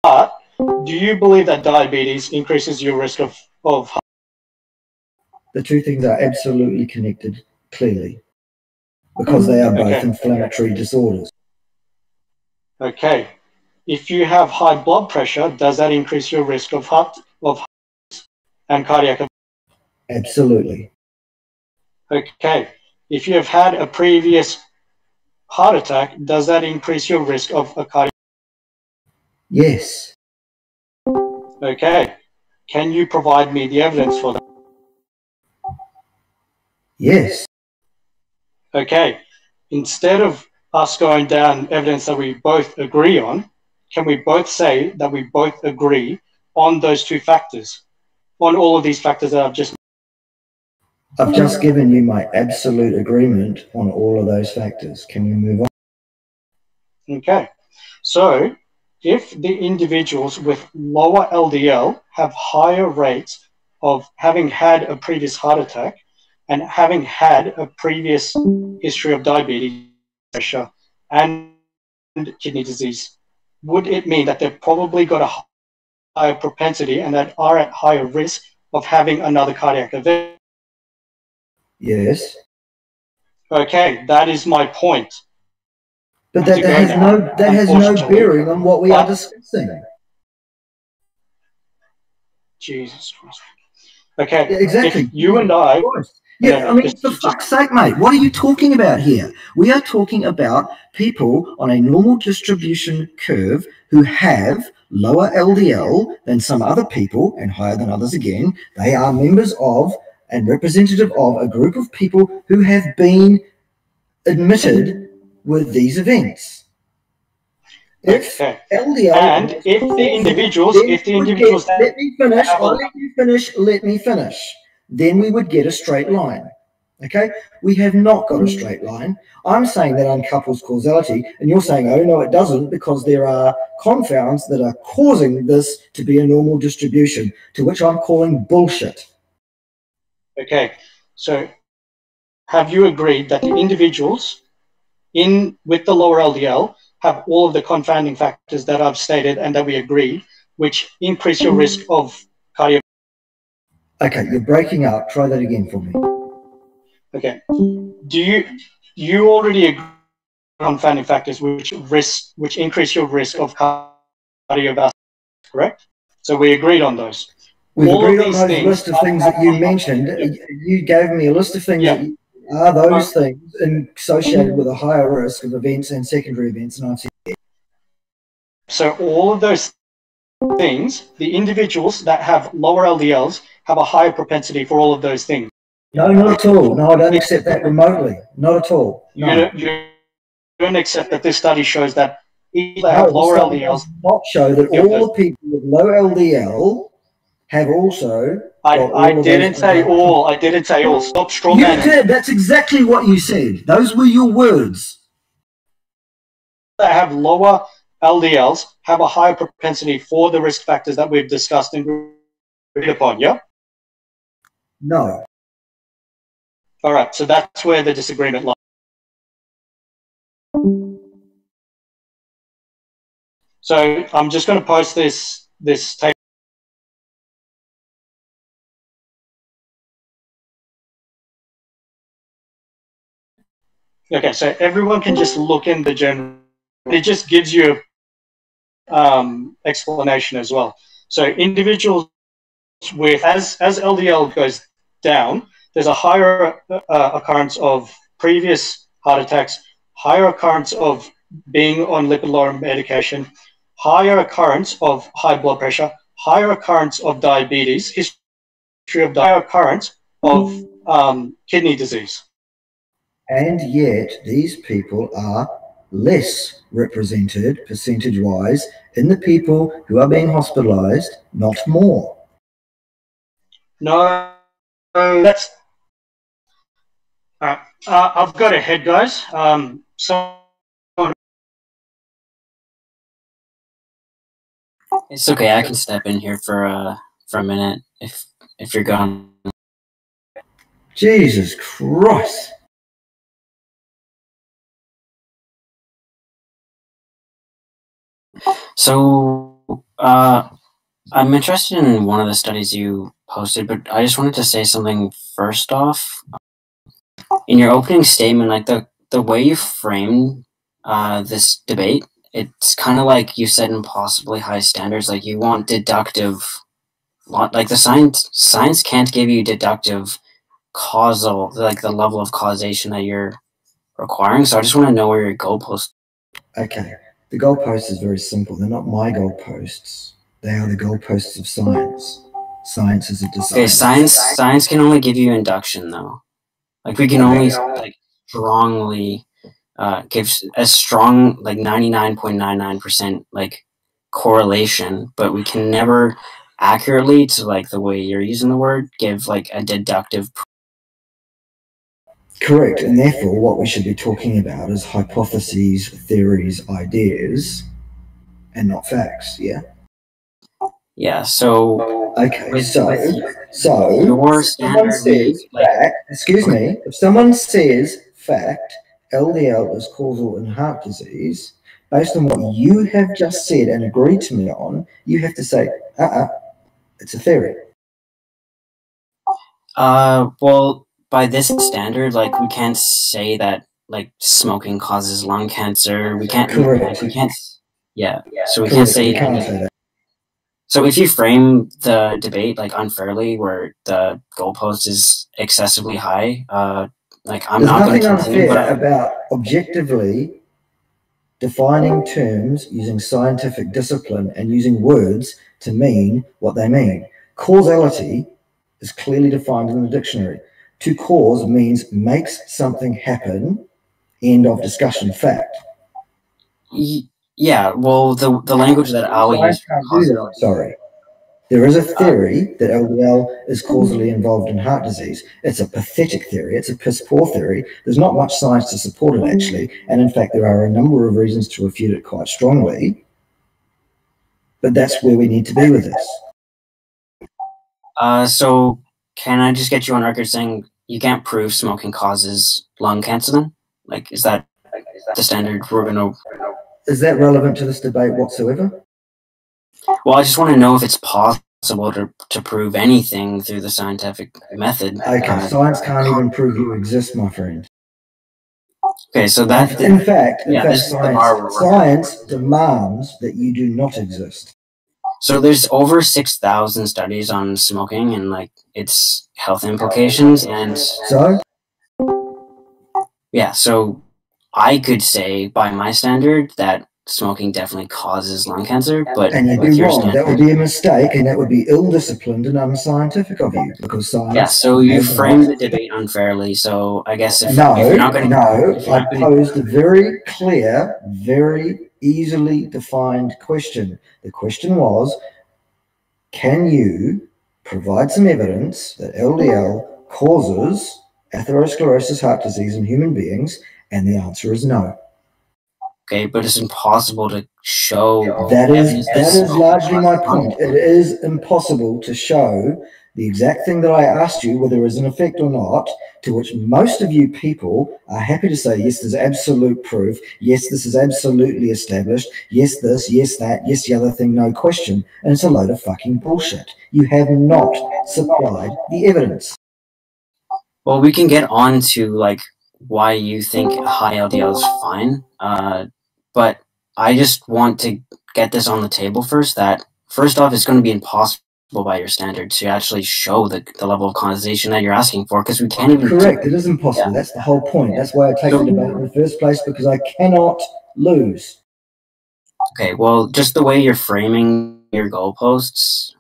But do you believe that diabetes increases your risk of The two things are absolutely connected, clearly, because they are both inflammatory disorders. Okay. If you have high blood pressure, does that increase your risk of heart and cardiac? Absolutely. Okay. If you have had a previous heart attack, does that increase your risk of a cardiac? Yes. Okay. Can you provide me the evidence for that? Yes. Okay. Instead of us going down evidence that we both agree on, can we both say that we both agree on those two factors, on all of these factors that I've just given you my absolute agreement on all of those factors. Can we move on? Okay. So if the individuals with lower LDL have higher rates of having had a previous heart attack and having had a previous history of diabetes, pressure, and kidney disease, would it mean that they've probably got a higher propensity and that are at higher risk of having another cardiac event? Yes. Okay, that is my point. But that has no bearing on what we are discussing. Jesus Christ. Okay, Yeah, exactly. if you and I... Yeah, I mean, for fuck's sake, mate, what are you talking about here? We are talking about people on a normal distribution curve who have lower LDL than some other people and higher than others again. They are members of and representative of a group of people who have been admitted with these events. If LDL and if the individuals, let me finish. Then we would get a straight line. Okay, we have not got a straight line. I'm saying that uncouples causality, and you're saying, oh no, it doesn't, because there are confounds that are causing this to be a normal distribution, to which I'm calling bullshit. Okay, so have you agreed that the individuals with the lower LDL have all of the confounding factors that I've stated and that we agreed, which increase your risk of cardiovascular? Okay, you're breaking up. Try that again for me. Okay. Do you already agree on confounding factors which increase your risk of cardiovascular, correct? So we agreed on those. We've agreed on those list of things that you mentioned. You gave me a list of things that are those things associated with a higher risk of events and secondary events, and I've said yeah. So all of those things, the individuals that have lower LDLs have a higher propensity for all of those things. No, not at all. No, I don't accept that remotely. Not at all. No. You don't accept that this study shows that people that have lower LDLs... does not show that all the people with low LDL have also... I didn't say all. I didn't say all. Stop strawmanning. You did. That's exactly what you said. Those were your words. That have lower LDLs have a higher propensity for the risk factors that we've discussed and agreed upon, yeah? No. All right, so that's where the disagreement lies. So I'm just going to post this table. Okay, so everyone can just look in the general. It just gives you explanation as well. So individuals with as LDL goes down, there's a higher occurrence of previous heart attacks, higher occurrence of being on lipid-lowering medication, higher occurrence of high blood pressure, higher occurrence of diabetes, history of higher occurrence of kidney disease. And yet these people are less represented percentage-wise in the people who are being hospitalized, not more. No, that's... I've got a head, guys. It's okay. I can step in here for a minute if you're gone. Jesus Christ. So I'm interested in one of the studies you posted, but I just wanted to say something first off. In your opening statement, like the way you framed this debate, it's kind of like you said impossibly high standards. Like you want deductive, like the science can't give you deductive causal, like the level of causation that you're requiring. So I just want to know where your goalpost. Okay, the goalpost is very simple. They're not my goalposts. They are the goalposts of science. Science is a Okay, design. science can only give you induction though. Like we can only like strongly give a strong like 99.99% like correlation, but we can never accurately, to like the way you're using the word, give like a deductive. Correct, and therefore what we should be talking about is hypotheses, theories, ideas, and not facts, yeah? Yeah, so okay, so your if someone standard says fact, excuse me, if someone says fact, LDL is causal in heart disease, based on what you have just said and agreed to me on, you have to say, it's a theory. Well, by this standard, like we can't say that like smoking causes lung cancer. We can't. Correct. We can't. Yeah. So we Correct. can't say. We can't say that. So if you frame the debate like unfairly, where the goalpost is excessively high, like I'm There's not going to nothing continue. unfair about objectively defining terms using scientific discipline and using words to mean what they mean. Causality is clearly defined in the dictionary. To cause means makes something happen, end of discussion, fact. Yeah, well, the language that I'll use. Sorry. There is a theory that LDL is causally involved in heart disease. It's a pathetic theory. It's a piss poor theory. There's not much science to support it, actually. And in fact, there are a number of reasons to refute it quite strongly. But that's where we need to be with this. So can I just get you on record saying you can't prove smoking causes lung cancer then? Like, is that the standard we're going to... Is that relevant to this debate whatsoever? Well, I just want to know if it's possible to prove anything through the scientific method. Okay, science can't even prove you exist, my friend. Okay, so that... In fact, science demands that you do not exist. So there's over 6,000 studies on smoking and like its health implications, and so yeah, so I could say by my standard that smoking definitely causes lung cancer, but and you'd be wrong. That would be a mistake, and that would be ill-disciplined and unscientific of you, because science. Yeah, so you framed the debate unfairly. So I guess if you're not going to, I posed a very clear, very easily defined question. The question was, can you provide some evidence that LDL causes atherosclerosis heart disease in human beings? And the answer is no. Okay, but it's impossible to show. That is largely my point. It is impossible to show the exact thing that I asked you, whether there is an effect or not, to which most of you people are happy to say, yes, there's absolute proof. Yes, this is absolutely established. Yes, this, yes, that, yes, the other thing, no question. And it's a load of fucking bullshit. You have not supplied the evidence. Well, we can get on to like why you think high LDL is fine. But I just want to get this on the table first, that first off, it's going to be impossible by your standards to actually show the level of causation that you're asking for, because we can't even... Correct, it is impossible. Yeah. That's the whole point. That's why I take the debate in the first place, because I cannot lose. Okay, well, just the way you're framing your goalposts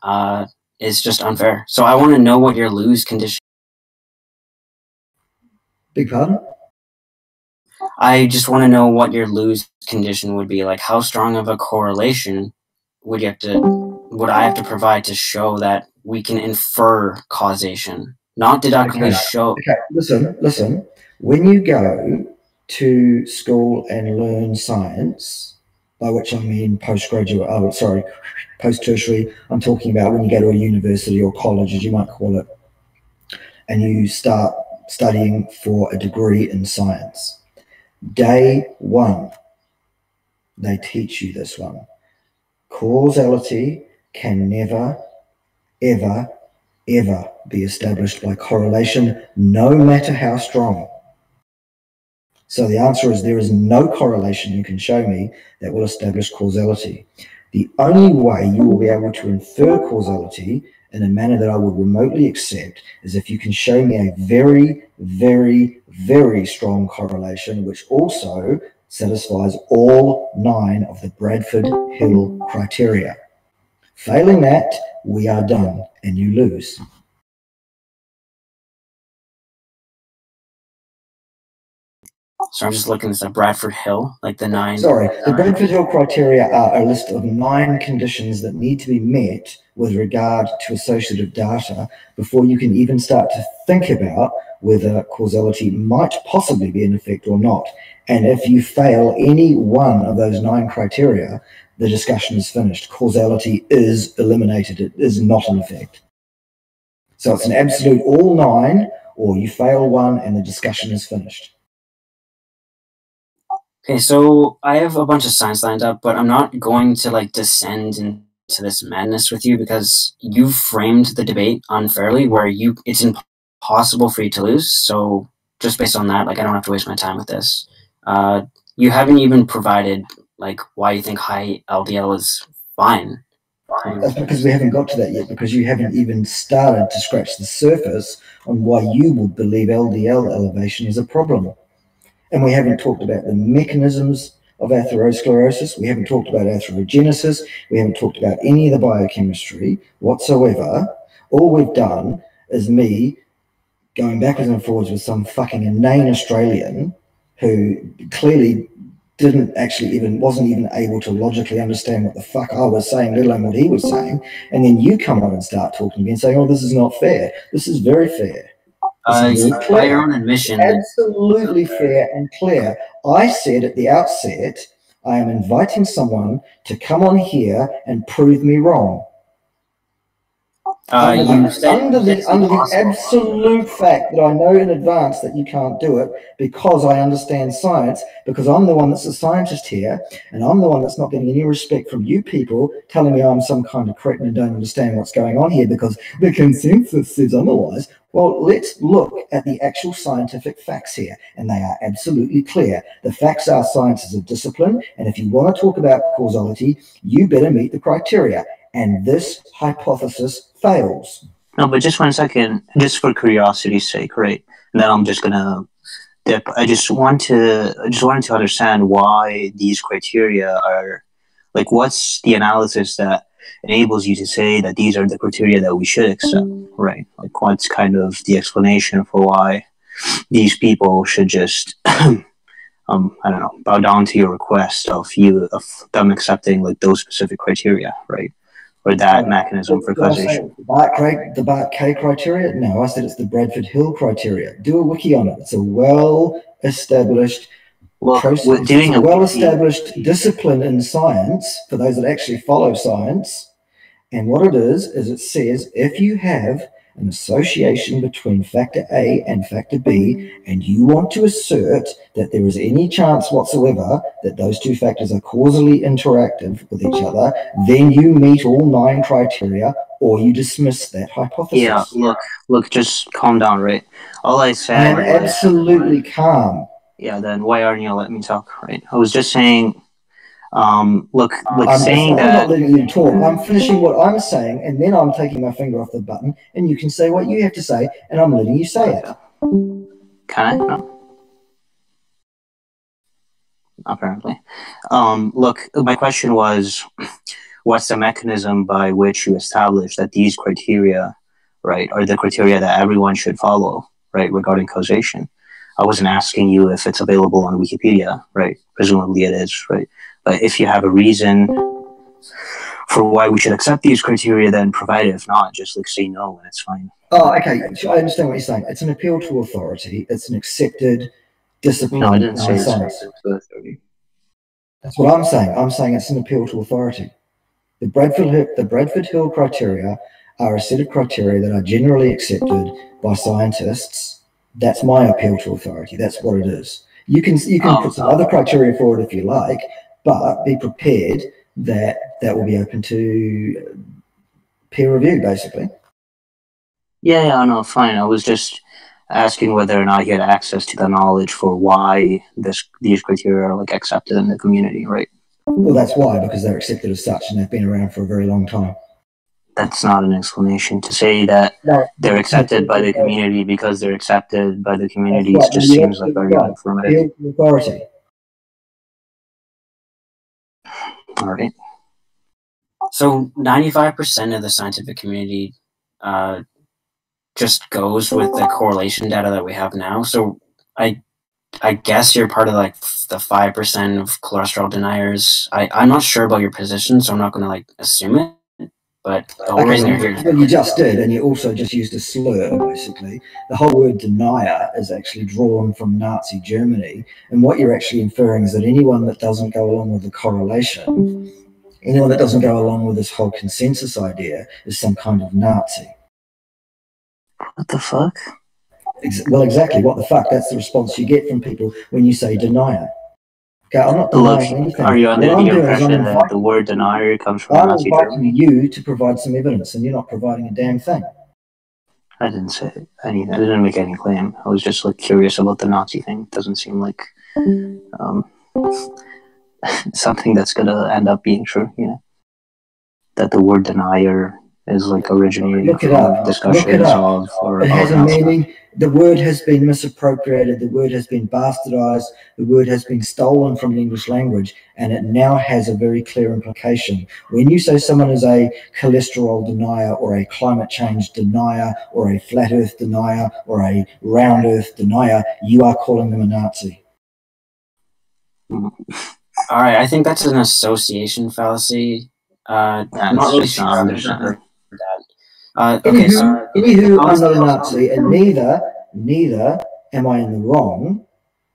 is just unfair. So I want to know what your lose condition... Big pardon? I just want to know what your lose condition would be. Like, how strong of a correlation would I have to provide to show that we can infer causation, not deductively show? Okay, listen. When you go to school and learn science, by which I mean post-tertiary, I'm talking about when you go to a university or college, as you might call it, and you start studying for a degree in science. Day one, they teach you this one. Causality can never, ever, ever be established by correlation, no matter how strong. So the answer is there is no correlation you can show me that will establish causality. The only way you will be able to infer causality in a manner that I would remotely accept is if you can show me a very, very, very strong correlation which also satisfies all 9 of the Bradford Hill criteria. Failing that, we are done and you lose. So I'm just looking at the Bradford Hill, like the 9. Sorry, the Bradford Hill criteria are a list of 9 conditions that need to be met with regard to associative data before you can even start to think about whether causality might possibly be in effect or not. And if you fail any one of those 9 criteria, the discussion is finished. Causality is eliminated. It is not in effect. So it's an absolute all 9, or you fail one and the discussion is finished. Okay, so I have a bunch of science lined up, but I'm not going to like descend into this madness with you because you framed the debate unfairly where it's impossible for you to lose. So just based on that, like I don't have to waste my time with this. You haven't even provided like why you think high LDL is fine. That's because we haven't got to that yet, because you haven't even started to scratch the surface on why you would believe LDL elevation is a problem. And we haven't talked about the mechanisms of atherosclerosis. We haven't talked about atherogenesis. We haven't talked about any of the biochemistry whatsoever. All we've done is me going backwards and forwards with some fucking inane Australian who clearly wasn't even able to logically understand what the fuck I was saying, let alone what he was saying. And then you come on and start talking to me and saying, oh, this is not fair. This is very fair. By your own admission. Absolutely fair and clear. I said at the outset, I am inviting someone to come on here and prove me wrong. Under the absolute fact that I know in advance that you can't do it because I understand science, because I'm the one that's a scientist here, and I'm the one that's not getting any respect from you people telling me I'm some kind of cretin and don't understand what's going on here because the consensus says otherwise. Well, let's look at the actual scientific facts here, and they are absolutely clear. The facts are science is a discipline, and if you want to talk about causality, you better meet the criteria. And this hypothesis fails. No, but just 1 second, just for curiosity's sake, right? And then I'm just gonna dip. I just wanted to understand why these criteria are, like, what's the analysis that enables you to say that these are the criteria that we should accept, right? Like, what's kind of the explanation for why these people should just, I don't know, bow down to your request of them accepting like those specific criteria, right? Or that mechanism for causation. The Bart Kay criteria? No, I said it's the Bradford Hill criteria. Do a wiki on it. It's a well-established process. It's a well-established discipline in science for those that actually follow science. And what it is it says if you have an association between factor A and factor B, and you want to assert that there is any chance whatsoever that those two factors are causally interactive with each other, then you meet all 9 criteria, or you dismiss that hypothesis. Yeah, look, just calm down, right? All I said I am absolutely calm. Yeah, then why aren't you letting me talk, right? I was just saying, I'm not letting you talk. I'm finishing what I'm saying, and then I'm taking my finger off the button, and you can say what you have to say, and I'm letting you say it. Can I? No. Apparently. Look, my question was, what's the mechanism by which you establish that these criteria, right, are the criteria that everyone should follow, right, regarding causation? I wasn't asking you if it's available on Wikipedia, right? Presumably it is, right? But if you have a reason for why we should accept these criteria, then provide it. If not, just like say no and it's fine. Oh, okay. I understand what you're saying. It's an appeal to authority. It's an accepted discipline. No, I didn't say science. to authority. That's what I'm saying. I'm saying it's an appeal to authority. The Bradford Hill criteria are a set of criteria that are generally accepted by scientists. That's my appeal to authority. That's what it is. You can put some other criteria for it if you like, but be prepared that will be open to peer review, basically. Yeah, no, fine. I was just asking whether or not he had access to the knowledge for why these criteria are like accepted in the community, right? Well, that's why, because they're accepted as such and they've been around for a very long time. That's not an explanation. To say that they're accepted by the community because they're accepted by the community just seems like very unaffirmative. Authority. All right. So 95% of the scientific community just goes with the correlation data that we have now. So I guess you're part of like the 5% of cholesterol deniers. I'm not sure about your position, so I'm not going to like assume it. But the whole reason you're here. Well, you just did, and you also just used a slur, basically. The whole word denier is actually drawn from Nazi Germany, and what you're actually inferring is that anyone that doesn't go along with the correlation, anyone that doesn't go along with this whole consensus idea is some kind of Nazi. What the fuck? Well, exactly. What the fuck? That's the response you get from people when you say denier. Okay, I'm not denying anything. Are you under the impression that the word denier comes from Nazi Germany? I'm inviting you to provide some evidence, and you're not providing a damn thing. I didn't say anything. I didn't make any claim. I was just like curious about the Nazi thing. It doesn't seem like something that's gonna end up being true. You know, that the word denier is like originating from discussions of or it has a meaning. The word has been misappropriated, the word has been bastardized, the word has been stolen from the English language, and it now has a very clear implication. When you say someone is a cholesterol denier or a climate change denier or a flat earth denier or a round earth denier, you are calling them a Nazi. All right, I think that's an association fallacy. I'm not really sure how to Anywho, I'm not a Nazi, and neither am I in the wrong,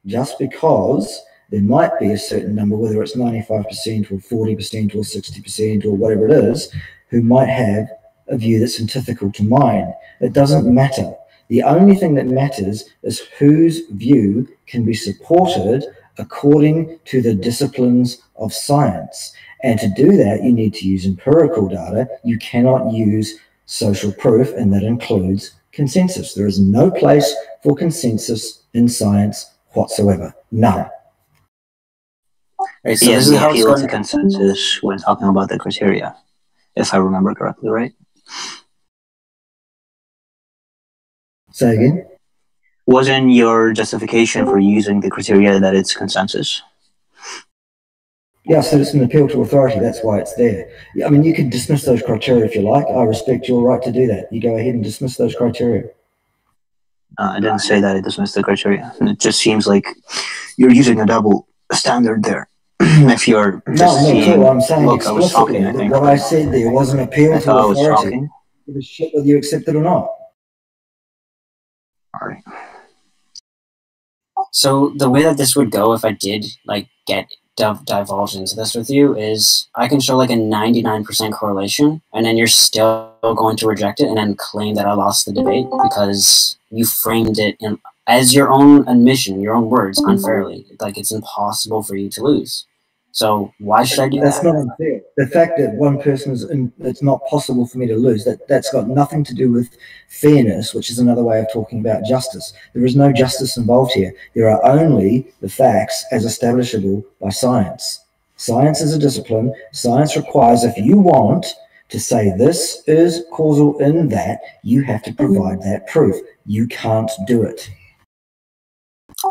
just because there might be a certain number, whether it's 95% or 40% or 60% or whatever it is, who might have a view that's antithetical to mine. It doesn't matter. The only thing that matters is whose view can be supported according to the disciplines of science. And to do that, you need to use empirical data. You cannot use social proof, and that includes consensus. There is no place for consensus in science whatsoever. None. Right, so this is how it's to consensus when talking about the criteria, if I remember correctly, right? Say again? Wasn't your justification for using the criteria that it's consensus? Yeah, so it's an appeal to authority. That's why it's there. I mean, you can dismiss those criteria if you like. I respect your right to do that. You go ahead and dismiss those criteria. I didn't say that I dismissed the criteria. It just seems like you're using a double standard there. If you're just I'm saying look, I was talking, I think. What I said there was an appeal to authority. Give a shit whether you accept it or not. All right. So the way that this would go, if I did like divulge into this with you, is I can show like a 99% correlation, and then you're still going to reject it and then claim that I lost the debate because you framed it as your own admission, your own words, unfairly. Like it's impossible for you to lose. So why should I do that? That's not unfair. The fact that one person is it's not possible for me to lose, that's got nothing to do with fairness, which is another way of talking about justice. There is no justice involved here. There are only the facts as establishable by science. Science is a discipline. Science requires, if you want to say this is causal in that, you have to provide that proof. You can't do it.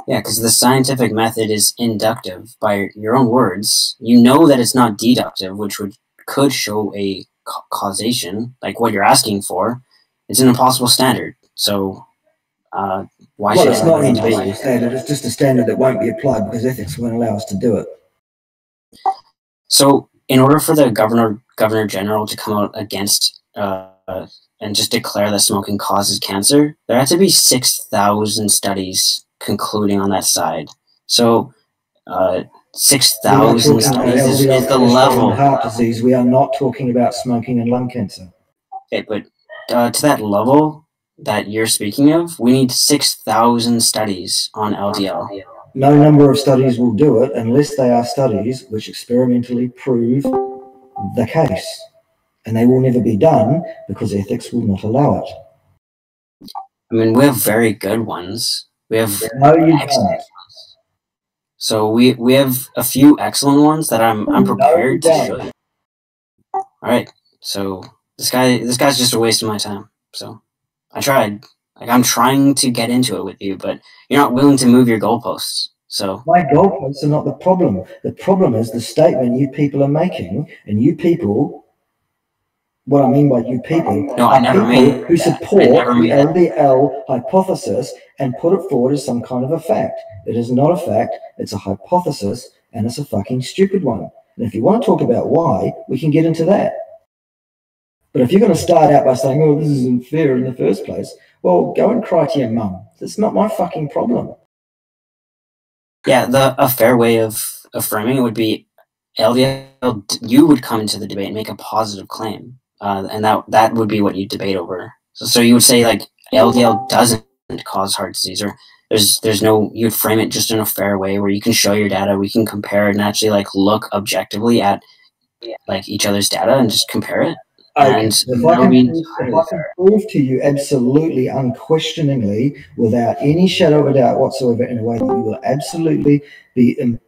Yeah, because the scientific method is inductive by your own words. You know that it's not deductive, which could show a causation, like what you're asking for. It's an impossible standard. So why should it's not an impossible standard. It's just a standard that won't be applied because ethics won't allow us to do it. So in order for the Governor General to come out against and just declare that smoking causes cancer, there had to be 6,000 studies concluding on that side. So 6,000 studies is the level. Heart disease. We are not talking about smoking and lung cancer. Okay, but to that level that you're speaking of, we need 6,000 studies on LDL. No number of studies will do it unless they are studies which experimentally prove the case. And they will never be done because ethics will not allow it. I mean, we have very good ones. We have No, you excellent don't. ones. So we have a few excellent ones that I'm prepared to show you. All right. So this guy's just a waste of my time. So I tried. Like, I'm trying to get into it with you, but you're not willing to move your goalposts. So my goalposts are not the problem. The problem is the statement you people are making, and you people. What I mean by you people are people who support the LDL hypothesis and put it forward as some kind of a fact. It is not a fact. It's a hypothesis, and it's a fucking stupid one. And if you want to talk about why, we can get into that. But if you're going to start out by saying, "Oh, this isn't fair in the first place," well, go and cry to your mum. It's not my fucking problem. Yeah, a fair way of framing it would be LDL. You would come into the debate and make a positive claim, and that would be what you debate over. So you would say, like, LDL doesn't cause heart disease, or there's no. You'd frame it just in a fair way where you can show your data, we can compare it, and actually, like, look objectively at, like, each other's data and just compare it. Okay. If I can prove to you absolutely, unquestioningly, without any shadow of a doubt whatsoever, in a way that you will absolutely be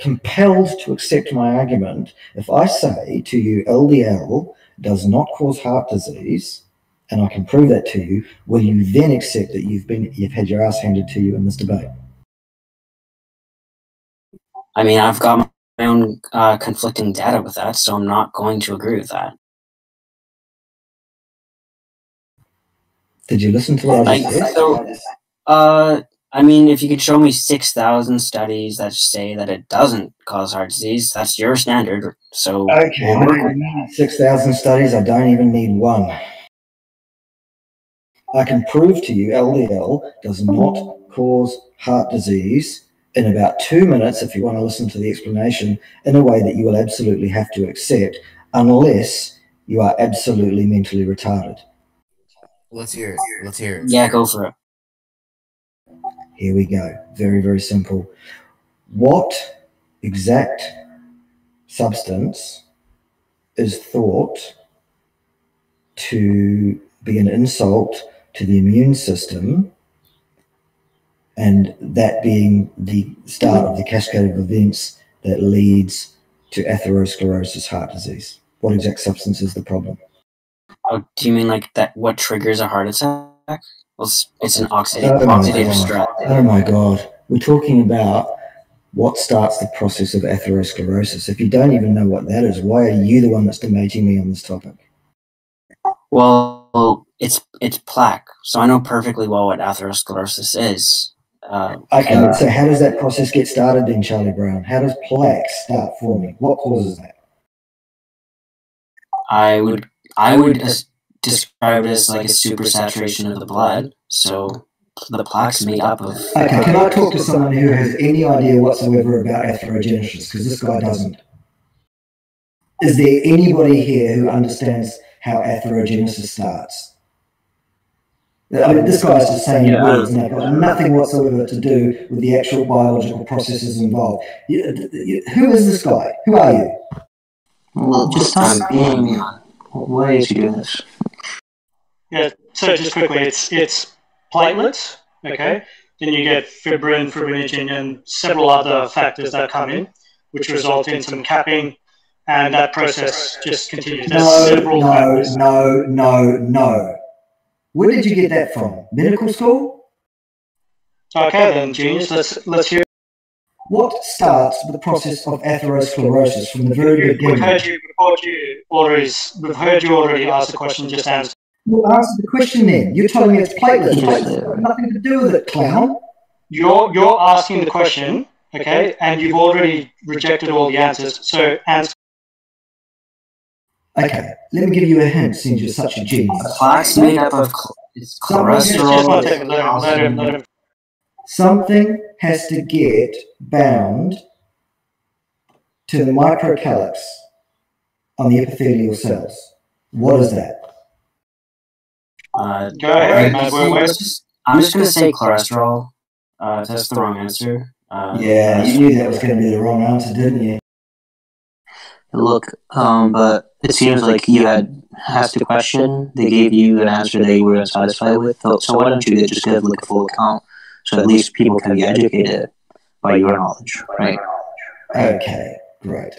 compelled to accept my argument, if I say to you LDL does not cause heart disease, and I can prove that to you, will you then accept that you've had your ass handed to you in this debate? I mean, I've got my own conflicting data with that, so I'm not going to agree with that. Did you listen to what I just said? I mean, if you could show me 6,000 studies that say that it doesn't cause heart disease, that's your standard. So okay, I don't need 6,000 studies. I don't even need one. I can prove to you LDL does not cause heart disease in about 2 minutes, if you want to listen to the explanation, in a way that you will absolutely have to accept, unless you are absolutely mentally retarded. Let's hear it. Let's hear it. Yeah, go for it. Here we go. Very, very simple. What exact substance is thought to be an insult to the immune system, and that being the start of the cascade of events that leads to atherosclerosis heart disease? What exact substance is the problem? Oh, do you mean like that? What triggers a heart attack? Well, it's an oxidative stress. Oh my God. We're talking about what starts the process of atherosclerosis. If you don't even know what that is, why are you the one that's debating me on this topic? Well, it's plaque, so I know perfectly well what atherosclerosis is. Okay, so how does that process get started then, Charlie Brown? How does plaque start forming? What causes that? I would describe it as like a supersaturation of the blood. So the plaque's made up of. Okay, can I talk to someone who has any idea whatsoever about atherogenesis? Because this guy doesn't. Is there anybody here who understands how atherogenesis starts? I mean, this guy's just saying words and they've got nothing whatsoever to do with the actual biological processes involved. Who is this guy? Who are you? Well, just stop being. Why is he doing this? Yeah, so just quickly, it's platelets, okay? Then you get fibrin, fibrinogen, and several other factors that come in, which result in some capping, and that process just continues. No. Where did you get that from? Medical school? Okay then, genius, let's hear. What starts the process of atherosclerosis from the very beginning? We've heard you already ask the question, just answer. Well, answer the question then. You're telling me it's platelets. Platelets have nothing to do with it, clown. You're asking the question, okay, and you've already rejected all the answers, so answer. Okay, let me give you a hint since you're such a genius. Plaque's made up of cholesterol. Let him. Something has to get bound to the microcalyx on the epithelial cells. What is that? Go ahead. I'm just going to say cholesterol. That's the wrong answer. Yeah, you knew that was going to be the wrong answer, didn't you? Look, but it seems like you had asked a question. They gave you an answer they were unsatisfied with. So why don't you just give like a full account, so at least people can be educated by your knowledge, right? Okay, great.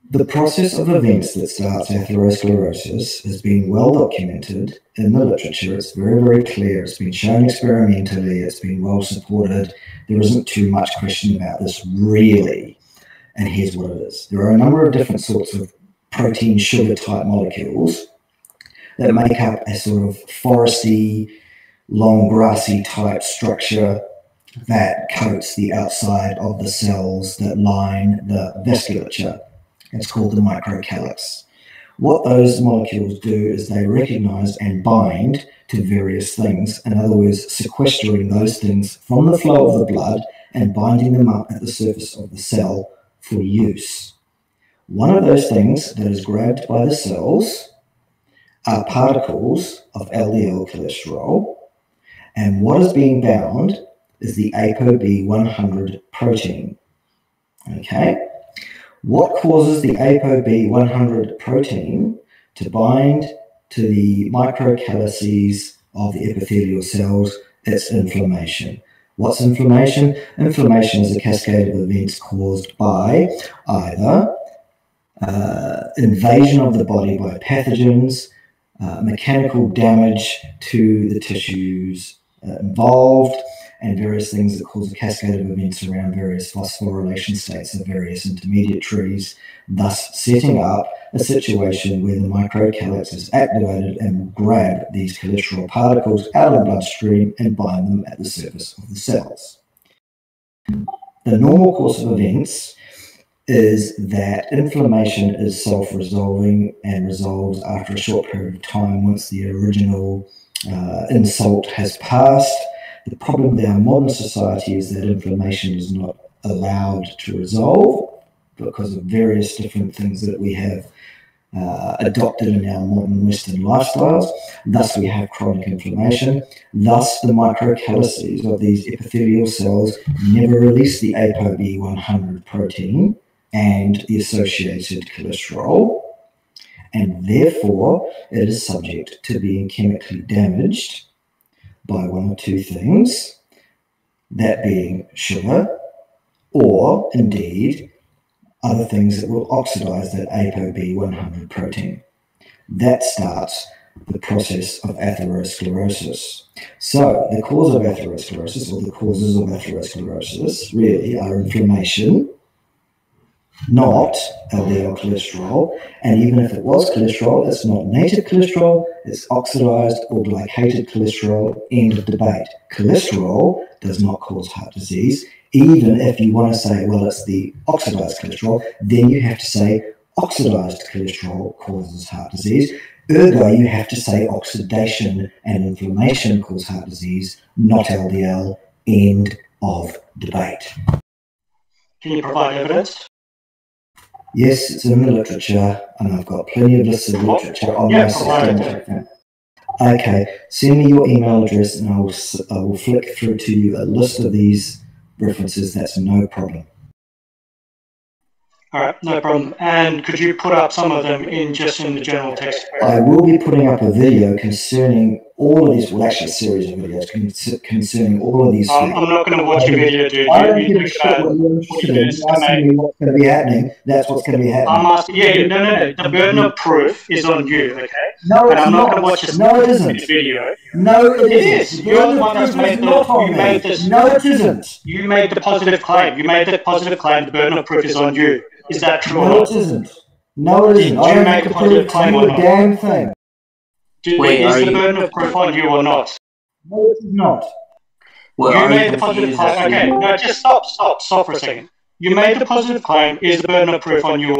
The process of events that starts atherosclerosis has been well documented in the literature. It's very, very clear. It's been shown experimentally. It's been well supported. There isn't too much question about this, really. And here's what it is. There are a number of different sorts of protein sugar type molecules that make up a sort of foresty, long grassy type structure that coats the outside of the cells that line the vasculature. It's called the microcalyx. What those molecules do is they recognize and bind to various things, in other words, sequestering those things from the flow of the blood and binding them up at the surface of the cell for use. One of those things that is grabbed by the cells are particles of LDL cholesterol, and what is being bound is the ApoB100 protein. Okay? What causes the ApoB100 protein to bind to the microcalyces of the epithelial cells? It's inflammation. What's inflammation? Inflammation is a cascade of events caused by either invasion of the body by pathogens, mechanical damage to the tissues involved, and various things that cause a cascade of events around various phosphorylation states of various intermediaries, thus setting up a situation where the microcalyx is activated and will grab these cholesterol particles out of the bloodstream and bind them at the surface of the cells. The normal course of events is that inflammation is self-resolving and resolves after a short period of time once the original insult has passed. The problem with our modern society is that inflammation is not allowed to resolve because of various different things that we have adopted in our modern Western lifestyles. Thus, we have chronic inflammation. Thus, the microcalyces of these epithelial cells never release the ApoB100 protein and the associated cholesterol, and therefore it is subject to being chemically damaged by one or two things, that being sugar, or indeed other things that will oxidize that ApoB100 protein. That starts the process of atherosclerosis. So the cause of atherosclerosis, or the causes of atherosclerosis, really are inflammation, not LDL cholesterol, and even if it was cholesterol, it's not native cholesterol, it's oxidized or glycated cholesterol. End of debate. Cholesterol does not cause heart disease. Even if you want to say, well, it's the oxidized cholesterol, then you have to say oxidized cholesterol causes heart disease. Ergo, you have to say oxidation and inflammation cause heart disease, not LDL. End of debate. Can you provide evidence? Yes, it's in the literature, and I've got plenty of lists of literature on my system. Okay, send me your email address, and I will flick through to you a list of these references. That's no problem. All right, no problem. And could you put up some of them in the general text? I will be putting up a video concerning all of these, well, actually a series of videos concerning all of these. I'm not going to watch your video, dude. I don't give a shit what you're interested in. You're asking me what's going to be happening. That's what's going to be happening. I'm asking, no. The burden of proof is on you, okay? No, and I'm not going to watch this video. No, it is. You're the one that's made this. No, it isn't. You made the positive claim. The burden of proof is on you. Is that true or not? No, it isn't. No, it isn't. Did you make a positive claim or not? Damn thing. Wait, is the burden of proof on you or not? No, it is not. Well, you made the positive claim. Okay, no, just stop for a second. You made the positive claim. Is the burden of proof on you?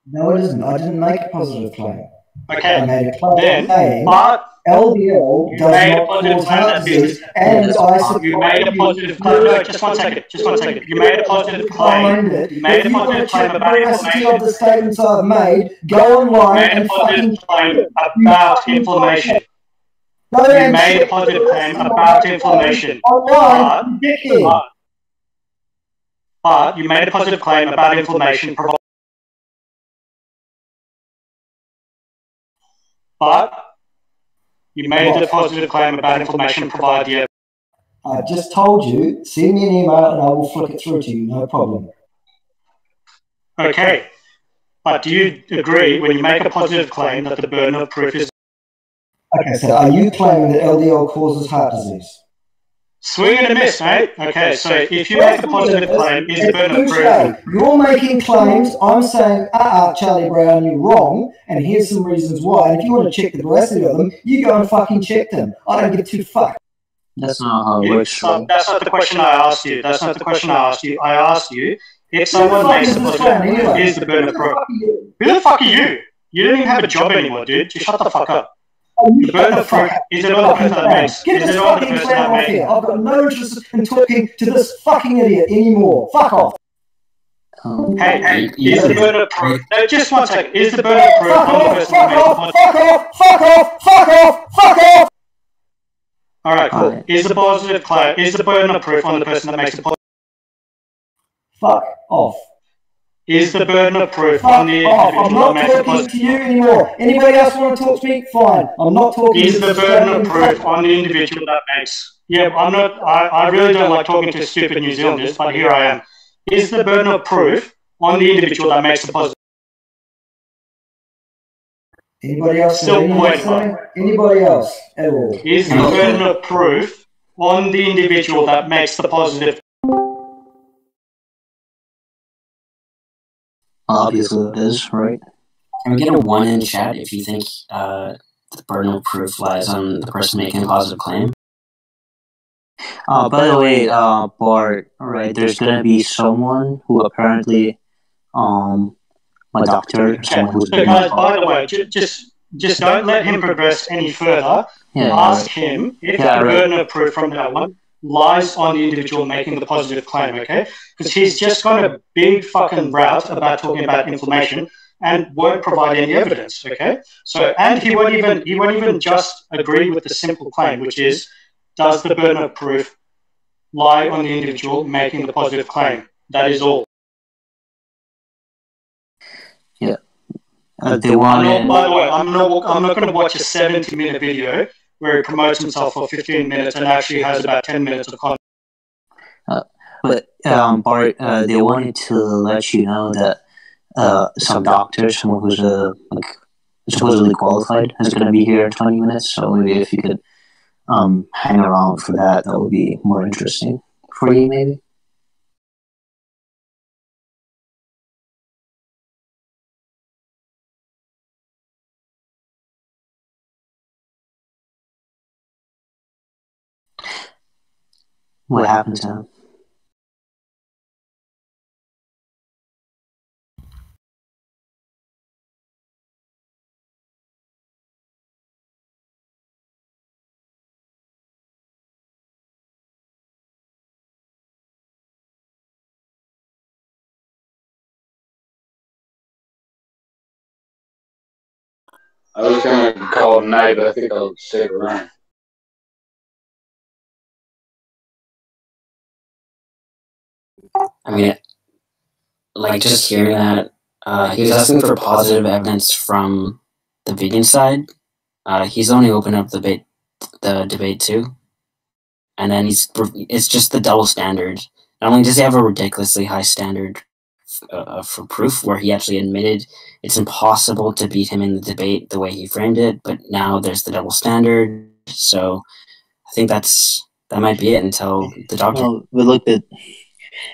No, it isn't. I didn't make a positive claim. Okay, I made a claim then, LDL does not cause heart disease, and you made a positive claim. No, just one second. You made a positive claim. You made a positive claim about inflammation. Of the statements I've made, go online and fucking claim about inflammation. You made a positive claim about inflammation. Online, but you made a positive claim about inflammation. but you made the positive claim about information provided the evidence. I just told you, send me an email and I will flick it through to you, no problem. Okay, but do you agree when you make a positive claim that the burden of proof is... Okay, so are you claiming that LDL causes heart disease? Swing and a miss, mate. Okay, so if you make a positive claim, is the burden of proof... You're making claims, I'm saying, Charlie Brown, you're wrong, and here's some reasons why. And if you want to check the veracity of them, you go and fucking check them. I don't give two fucks. That's not how it works. That's not the question I asked you. That's not the question I asked you. I asked you if someone makes a positive claim, is the burden of proof. Who the fuck are you? You don't even have a job anymore, dude. Just shut the fuck up. The burden of proof is it on the person that makes? Get this fucking clown off here. I've got no interest in talking to this fucking idiot anymore. Fuck off. Hey, is the burden of proof... No, just 1 second. Is the burden of proof on the person that makes the positive... Fuck off! Fuck off! Fuck off! Fuck off! Alright, cool. Is the positive claim... Is the burden of proof on the person that makes the positive... Fuck off. Is the burden of proof on the individual that makes the positive... I'm not talking to you anymore. Anybody else want to talk to me? Fine. I'm not talking to you. Is the burden of proof on the individual that makes... Yeah, I'm not... I really don't like talking to stupid New Zealanders, but here I am. Is the burden of proof on the individual that makes the positive... Anybody else? Still pointing. Anybody else at all? Is the burden of proof on the individual that makes the positive... Obviously it is, right? Can we get a 1 in chat if you think the burden of proof lies on the person making a positive claim? By the way, Bart, right, there's gonna be someone who apparently, my doctor, someone who's... Guys, by the way, just don't let him progress any further. Ask him if the burden of proof from that one lies on the individual making the positive claim, okay? Because he's just gone a big fucking route about talking about inflammation and won't provide any evidence, okay? So, and he won't even just agree with the simple claim, which is, does the burden of proof lie on the individual making the positive claim? That is all. Yeah. They want... By the way, I'm not going to watch a 70-minute video where he promotes himself for 15 minutes and actually has about 10 minutes of content. But Bart, they wanted to let you know that some doctor, someone who's like supposedly qualified, is going to be here in 20 minutes. So maybe if you could hang around for that, that would be more interesting for you, maybe. What happened to him? I was going to call it a night, but I think I'll stick around. I mean, like, just hearing that, he was asking for positive evidence from the vegan side. He's only opened up the debate too. And then it's just the double standard. Not only does he have a ridiculously high standard for proof, where he actually admitted it's impossible to beat him in the debate the way he framed it, but now there's the double standard. So I think that might be it until the doctor... Well, but look,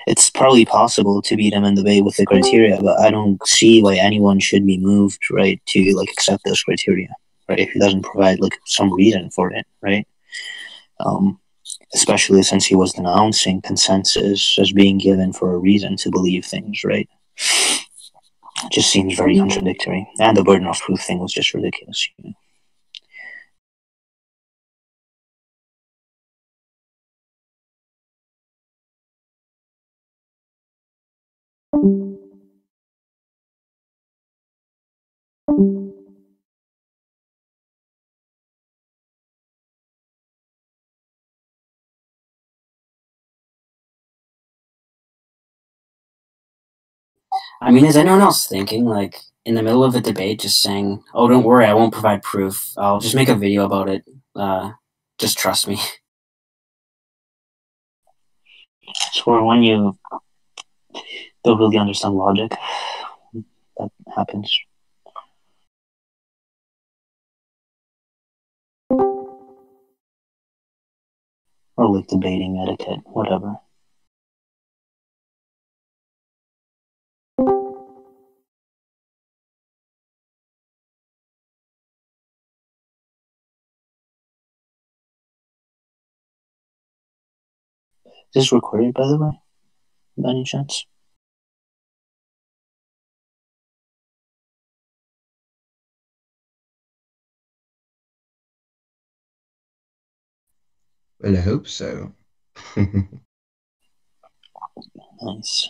it's probably possible to beat him in the debate with the criteria, but I don't see why anyone should be moved, right, to like accept those criteria, right, if he doesn't provide like some reason for it, right? Especially since he was denouncing consensus as being given for a reason to believe things, right? It just seems very contradictory. And the burden of proof thing was just ridiculous, you know? I mean, is anyone else thinking, like, in the middle of a debate, just saying, "Oh, don't worry, I won't provide proof. I'll just make a video about it. Just trust me." So when you don't really understand logic, that happens. Or like debating etiquette, whatever. Is this recorded, by the way? By any chance? Well, I hope so. Nice.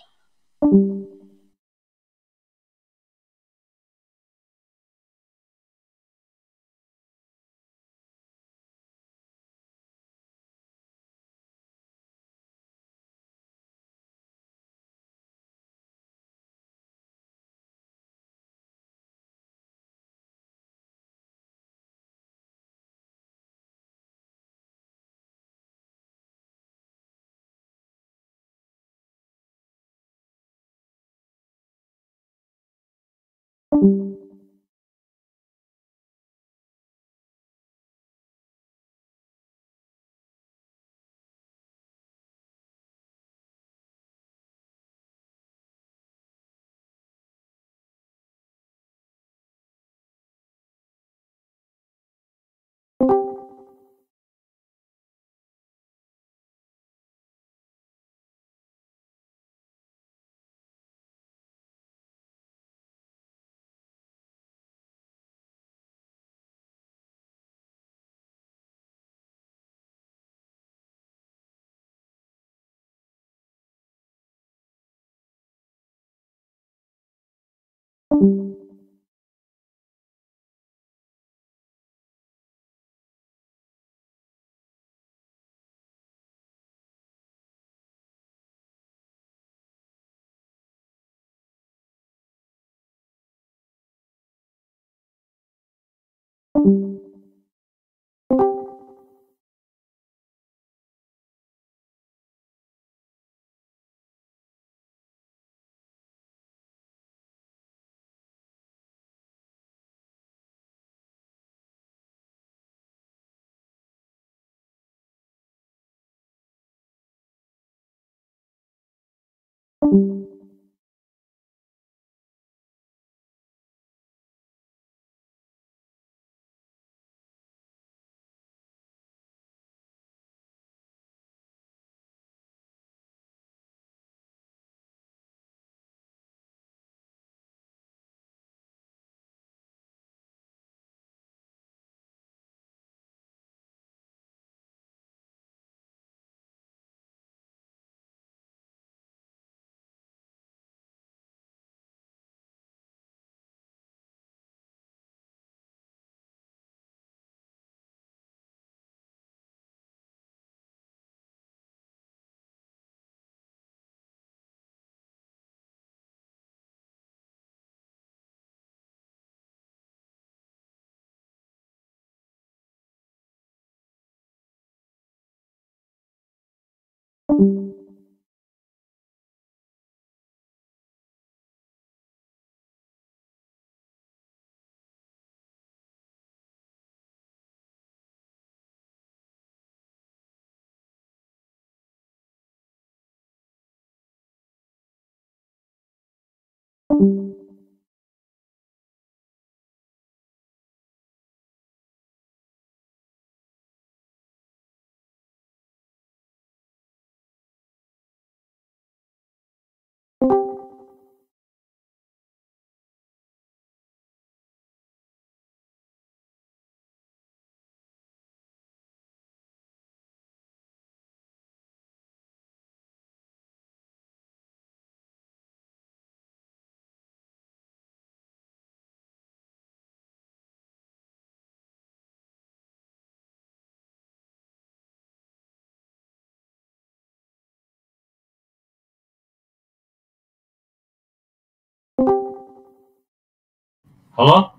Hello?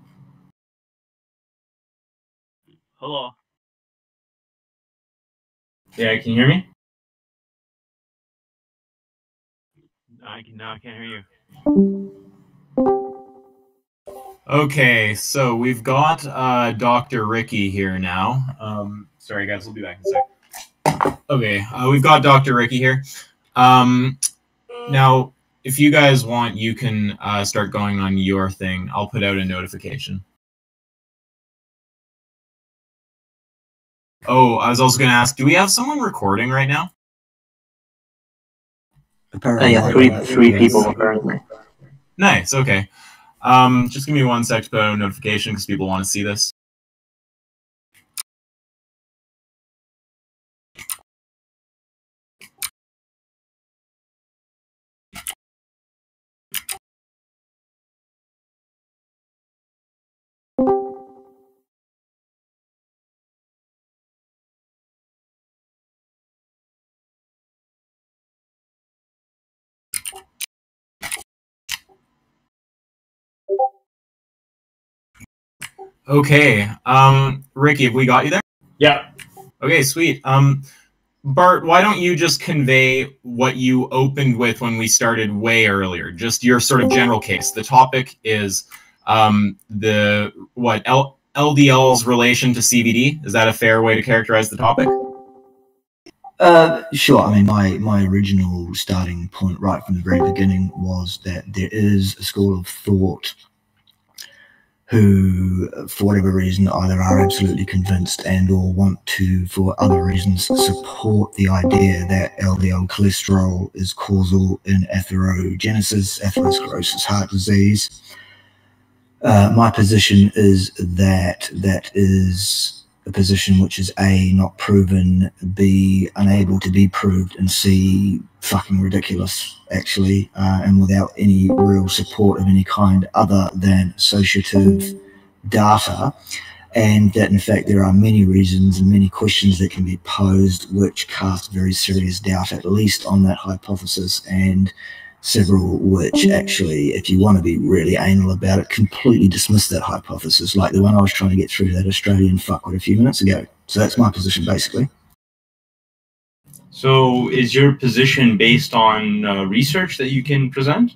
Hello? Yeah, can you hear me? No, I can't hear you. Okay, so we've got Dr. Ricky here now. Sorry guys, we'll be back in a sec. Okay, we've got Dr. Ricky here. Now, if you guys want, you can start going on your thing. I'll put out a notification. Oh, I was also going to ask, do we have someone recording right now? Apparently, yeah, three people apparently. Nice, okay. Just give me 1 sec to put out a notification because people want to see this. Okay, Ricky, have we got you there? Yeah. Okay, sweet. Bart, why don't you just convey what you opened with when we started way earlier? Just your sort of general case. The topic is LDL's relation to CBD. Is that a fair way to characterize the topic? Sure. I mean, my original starting point right from the very beginning was that there is a school of thought who, for whatever reason, either are absolutely convinced and or want to, for other reasons, support the idea that LDL cholesterol is causal in atherogenesis, atherosclerosis, heart disease. My position is that that is a position which is A, not proven, B, unable to be proved, and C, fucking ridiculous, actually, and without any real support of any kind other than associative data, and that in fact there are many reasons and many questions that can be posed which cast very serious doubt, at least on that hypothesis, and several which actually, if you want to be really anal about it, completely dismiss that hypothesis, like the one I was trying to get through to that Australian fuckwit a few minutes ago. So that's my position, basically. So is your position based on research that you can present?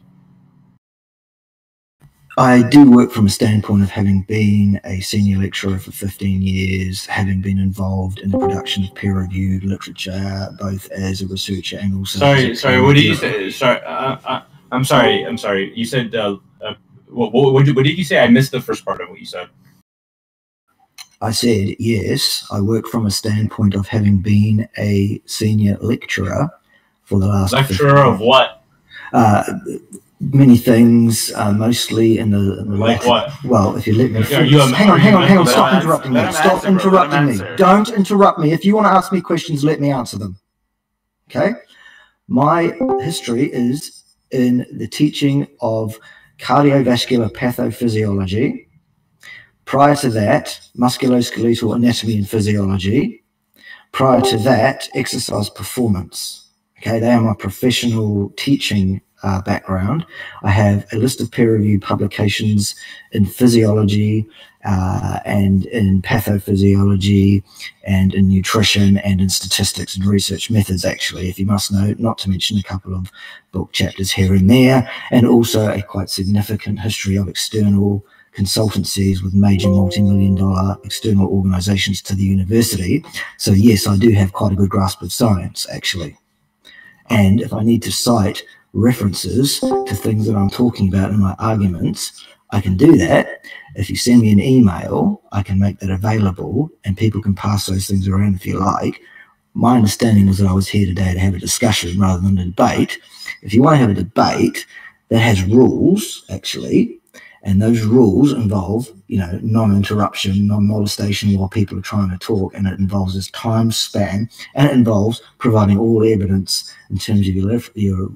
I do work from a standpoint of having been a senior lecturer for 15 years, having been involved in the production of peer-reviewed literature, both as a researcher and also... Sorry, what did you say? Sorry, I'm sorry. You said, what did you say? I missed the first part of what you said. I said, yes, I work from a standpoint of having been a senior lecturer for the last... Lecturer of what? Many things, mostly in the like latter, what? Well, if you let me hang on, stop interrupting me. Stop interrupting me. Don't interrupt me. If you want to ask me questions, let me answer them. Okay? My history is in the teaching of cardiovascular pathophysiology. Prior to that, musculoskeletal anatomy and physiology. Prior to that, exercise performance. Okay, they are my professional teaching background. I have a list of peer-reviewed publications in physiology and in pathophysiology and in nutrition and in statistics and research methods, actually, if you must know, not to mention a couple of book chapters here and there, and also a quite significant history of external consultancies with major multi-million-dollar external organizations to the university. So yes, I do have quite a good grasp of science, actually. And if I need to cite references to things that I'm talking about in my arguments, I can do that. If you send me an email, I can make that available and people can pass those things around if you like. My understanding was that I was here today to have a discussion rather than a debate. If you want to have a debate that has rules, actually, and those rules involve, you know, non-interruption, non-molestation while people are trying to talk, and it involves this time span, and it involves providing all evidence in terms of your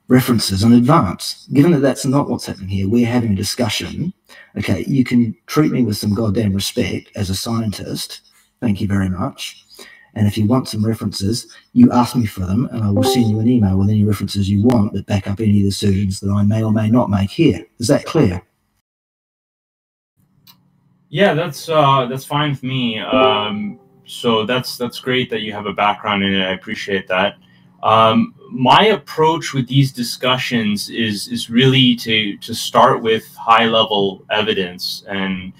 references in advance. Given that that's not what's happening here, we're having a discussion. Okay, you can treat me with some goddamn respect as a scientist. Thank you very much. And if you want some references, you ask me for them, and I will send you an email with any references you want that back up any of the assertions that I may or may not make here. Is that clear? Yeah, that's fine with me. So that's great that you have a background in it. I appreciate that. My approach with these discussions is really to start with high level evidence and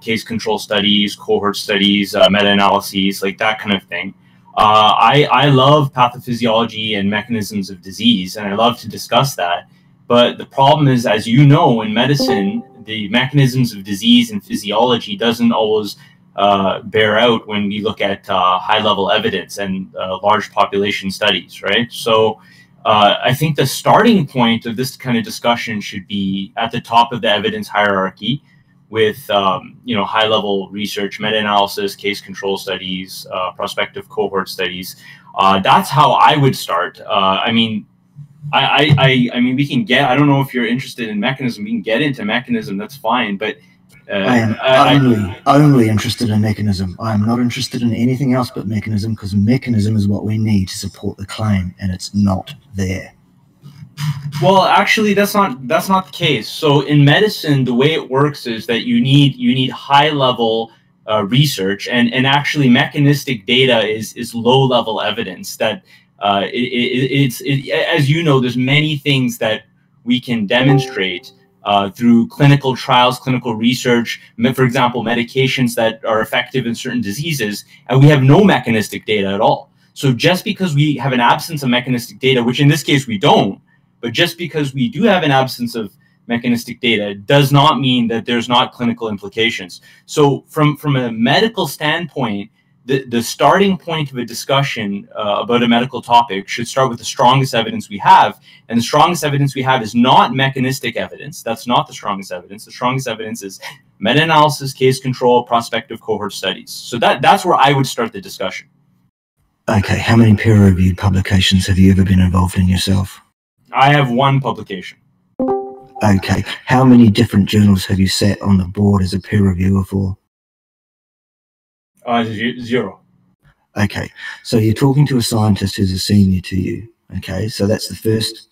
case control studies, cohort studies, meta analyses, like that kind of thing. I love pathophysiology and mechanisms of disease, and I love to discuss that. But the problem is, as you know, in medicine, the mechanisms of disease and physiology doesn't always bear out when we look at high-level evidence and large population studies, right? So I think the starting point of this kind of discussion should be at the top of the evidence hierarchy with high-level research, meta-analysis, case control studies, prospective cohort studies. That's how I would start. I mean, we can get. I don't know if you're interested in mechanism. We can get into mechanism. That's fine. But I am only interested in mechanism. I am not interested in anything else but mechanism, because mechanism is what we need to support the claim, and it's not there. Well, actually, that's not the case. So in medicine, the way it works is that you need high level research, and actually mechanistic data is low level evidence that. As you know, there's many things that we can demonstrate through clinical trials, clinical research, for example, medications that are effective in certain diseases, and we have no mechanistic data at all. So just because we have an absence of mechanistic data, which in this case we don't, but just because we do have an absence of mechanistic data does not mean that there's not clinical implications. So from a medical standpoint, the starting point of a discussion about a medical topic should start with the strongest evidence we have. And the strongest evidence we have is not mechanistic evidence. That's not the strongest evidence. The strongest evidence is meta-analysis, case control, prospective cohort studies. So that's where I would start the discussion. Okay, how many peer-reviewed publications have you ever been involved in yourself? I have one publication. Okay, how many different journals have you sat on the board as a peer reviewer for? 0. Okay, so you're talking to a scientist who's a senior to you. Okay, so that's the first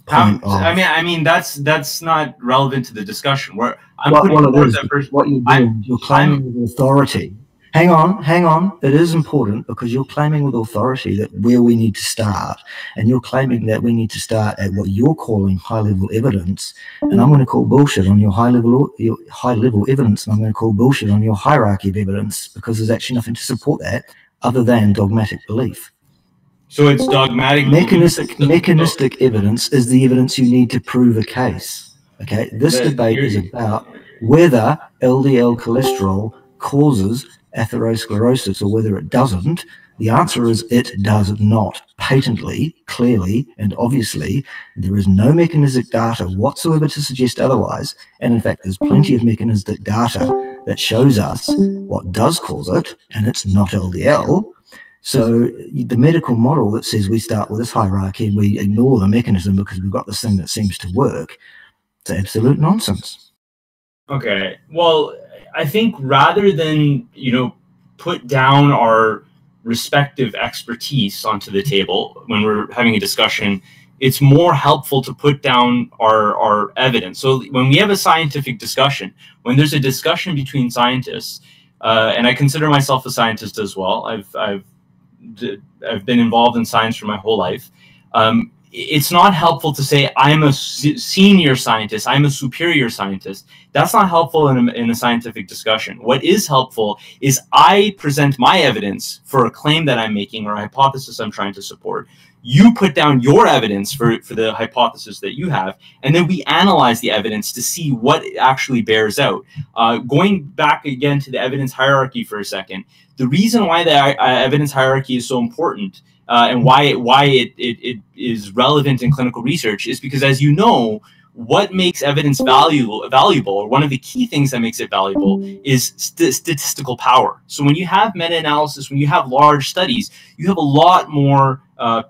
point. I mean, that's not relevant to the discussion. What you're doing, you're claiming with authority. Hang on. It is important, because you're claiming with authority that where we need to start, and you're claiming that we need to start at what you're calling high-level evidence, and I'm going to call bullshit on your high-level evidence, and I'm going to call bullshit on your hierarchy of evidence, because there's actually nothing to support that other than dogmatic belief. So it's dogmatic. Mechanistic evidence is the evidence you need to prove a case. Okay, this debate is about whether LDL cholesterol causes atherosclerosis or whether it doesn't. The answer is it does not. Patently, clearly, and obviously, there is no mechanistic data whatsoever to suggest otherwise. And in fact, there's plenty of mechanistic data that shows us what does cause it, and it's not LDL. So the medical model that says we start with this hierarchy and we ignore the mechanism because we've got this thing that seems to work, it's absolute nonsense. Okay. Well, I think rather than, put down our respective expertise onto the table when we're having a discussion, it's more helpful to put down our evidence. So when we have a scientific discussion, when there's a discussion between scientists, and I consider myself a scientist as well. I've been involved in science for my whole life. It's not helpful to say I'm a senior scientist, I'm a superior scientist. That's not helpful in a scientific discussion. What is helpful is I present my evidence for a claim that I'm making or a hypothesis I'm trying to support. You put down your evidence for the hypothesis that you have, and then we analyze the evidence to see what actually bears out. Going back again to the evidence hierarchy for a second, the reason why the evidence hierarchy is so important and why it is relevant in clinical research is because, as you know, what makes evidence valuable, or one of the key things that makes it valuable, is statistical power. So when you have meta-analysis, when you have large studies, you have a lot more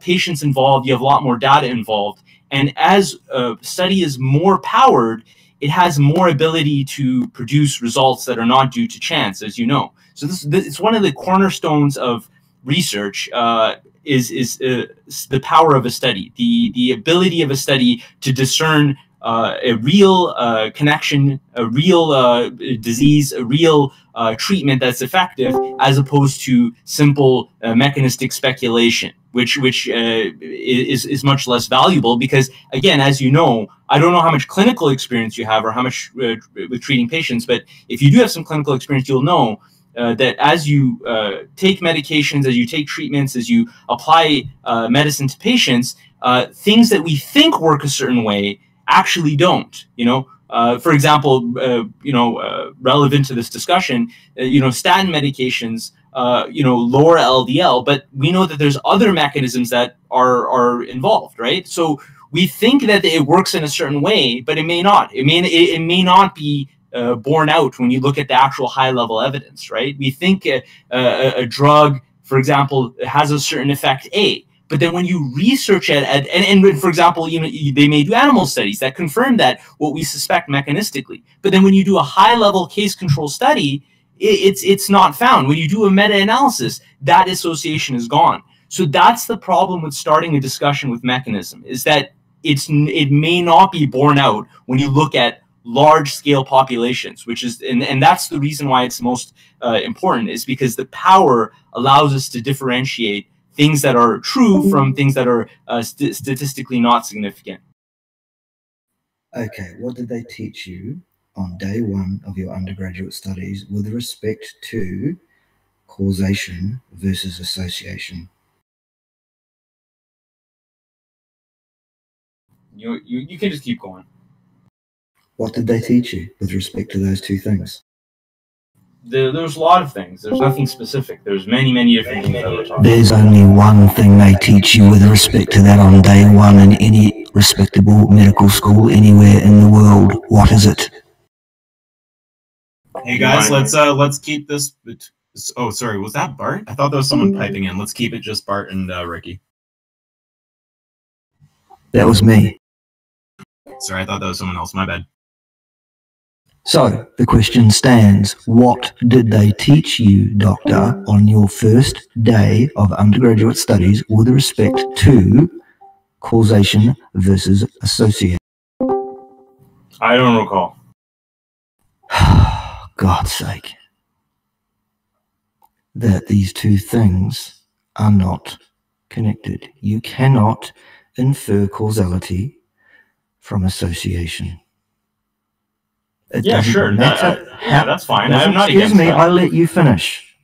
patients involved, you have a lot more data involved, and as a study is more powered, it has more ability to produce results that are not due to chance, as you know. So it's one of the cornerstones of research, is the power of a study, the ability of a study to discern a real connection, a real disease, a real treatment that's effective, as opposed to simple mechanistic speculation, which is much less valuable. Because again, as you know, I don't know how much clinical experience you have or how much with treating patients, but if you do have some clinical experience, you'll know that as you take medications, as you take treatments, as you apply medicine to patients, things that we think work a certain way actually don't. For example, relevant to this discussion, statin medications, lower LDL, but we know that there's other mechanisms that are involved, right? So we think that it works in a certain way, but it may not. It may not be borne out when you look at the actual high-level evidence, right? We think a drug, for example, has a certain effect A, but then when you research it, and for example, they may do animal studies that confirm that what we suspect mechanistically. But then when you do a high-level case control study, it's not found. When you do a meta-analysis, that association is gone. So that's the problem with starting a discussion with mechanism, is that it may not be borne out when you look at large-scale populations, which is, and that's the reason why it's most important, is because the power allows us to differentiate things that are true from things that are statistically not significant. Okay, what did they teach you on day one of your undergraduate studies with respect to causation versus association? You can just keep going. What did they teach you with respect to those two things? There's a lot of things. There's nothing specific. There's many different things that we're talking about. There's only one thing they teach you with respect to that on day one in any respectable medical school anywhere in the world. What is it? Hey guys, let's keep this. Oh, sorry, was that Bart? I thought that was someone piping in. Let's keep it just Bart and Ricky. That was me. Sorry, I thought that was someone else. My bad. So, the question stands, what did they teach you, Doctor, on your first day of undergraduate studies with respect to causation versus association? I don't recall. God's sake. That these two things are not connected. You cannot infer causality from association. Yeah, sure. That's fine. I'm not against Excuse me, that. I let you finish.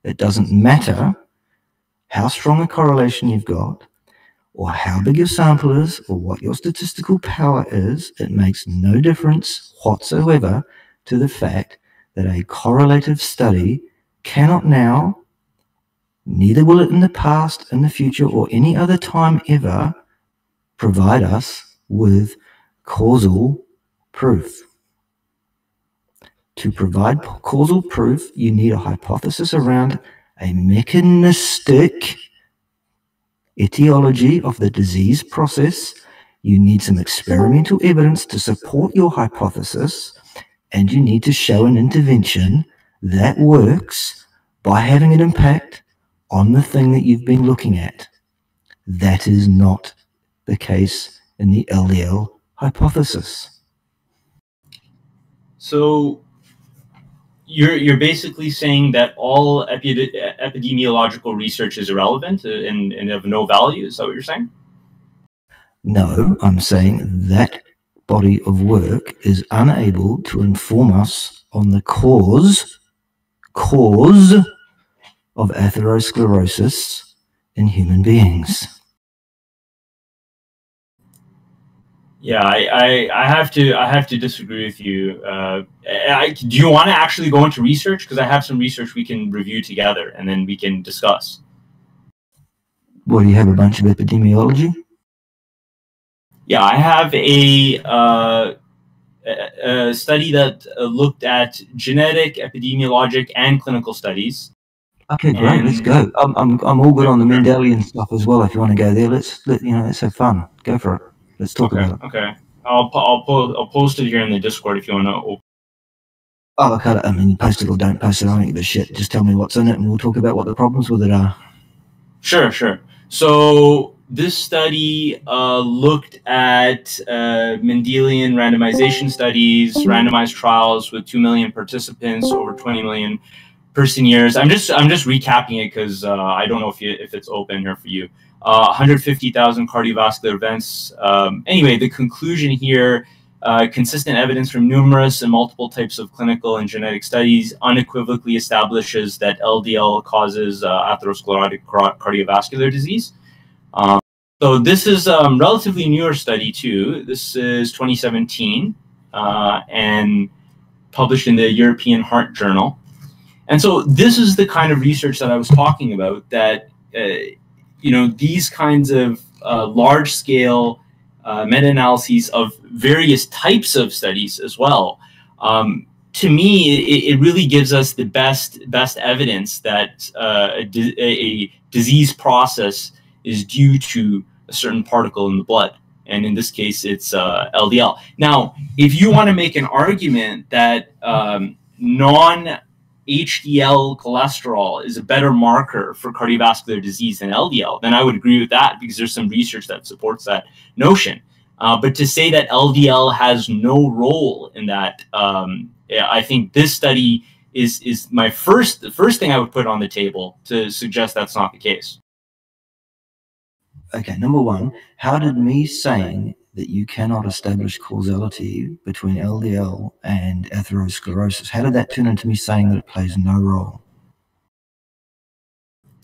It doesn't matter how strong a correlation you've got, or how big your sample is, or what your statistical power is. It makes no difference whatsoever to the fact that a correlative study cannot now, neither will it in the past, in the future, or any other time ever, provide us with causal proof. To provide causal proof, you need a hypothesis around a mechanistic etiology of the disease process. You need some experimental evidence to support your hypothesis, and you need to show an intervention that works by having an impact on the thing that you've been looking at. That is not the case in the LDL hypothesis. So you're basically saying that all epidemiological research is irrelevant and of no value. Is that what you're saying? No, I'm saying that body of work is unable to inform us on the cause of atherosclerosis in human beings. Yeah, I have to disagree with you. Do you want to actually go into research? Because I have some research we can review together, and then we can discuss. Well, you have a bunch of epidemiology? Yeah, I have a study that looked at genetic, epidemiologic, and clinical studies. Okay, great. Let's go. I'm all good on the Mendelian stuff as well. If you want to go there, let's have fun. Go for it. Let's talk about it. Okay. I'll post it here in the Discord if you want to. Oh, okay. I mean, post it or don't post it. I don't give a shit. Just tell me what's in it, and we'll talk about what the problems with it are. Sure. So this study looked at Mendelian randomization studies, randomized trials with 2 million participants over 20 million person years. I'm just recapping it because I don't know if it's open here for you. 150,000 cardiovascular events. Anyway, the conclusion here: consistent evidence from numerous and multiple types of clinical and genetic studies unequivocally establishes that LDL causes atherosclerotic cardiovascular disease. So this is a relatively newer study too. This is 2017 and published in the European Heart Journal. And so this is the kind of research that I was talking about, that these kinds of large-scale meta-analyses of various types of studies as well. To me, it really gives us the best evidence that a disease process is due to a certain particle in the blood. And in this case, it's LDL. Now, if you want to make an argument that non-HDL cholesterol is a better marker for cardiovascular disease than LDL, then I would agree with that, because there's some research that supports that notion. But to say that LDL has no role in that, I think this study is the first thing I would put on the table to suggest that's not the case. Okay, number one, how did me saying that you cannot establish causality between LDL and atherosclerosis, how did that turn into me saying that it plays no role?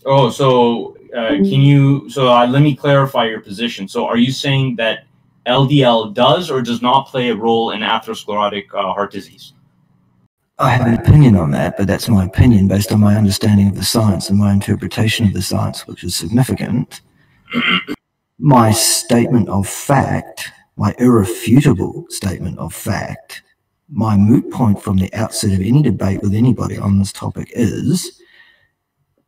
Oh, so let me clarify your position. So are you saying that LDL does or does not play a role in atherosclerotic heart disease? I have an opinion on that, but that's my opinion based on my understanding of the science and my interpretation of the science, which is significant. My statement of fact, my irrefutable statement of fact, my moot point from the outset of any debate with anybody on this topic is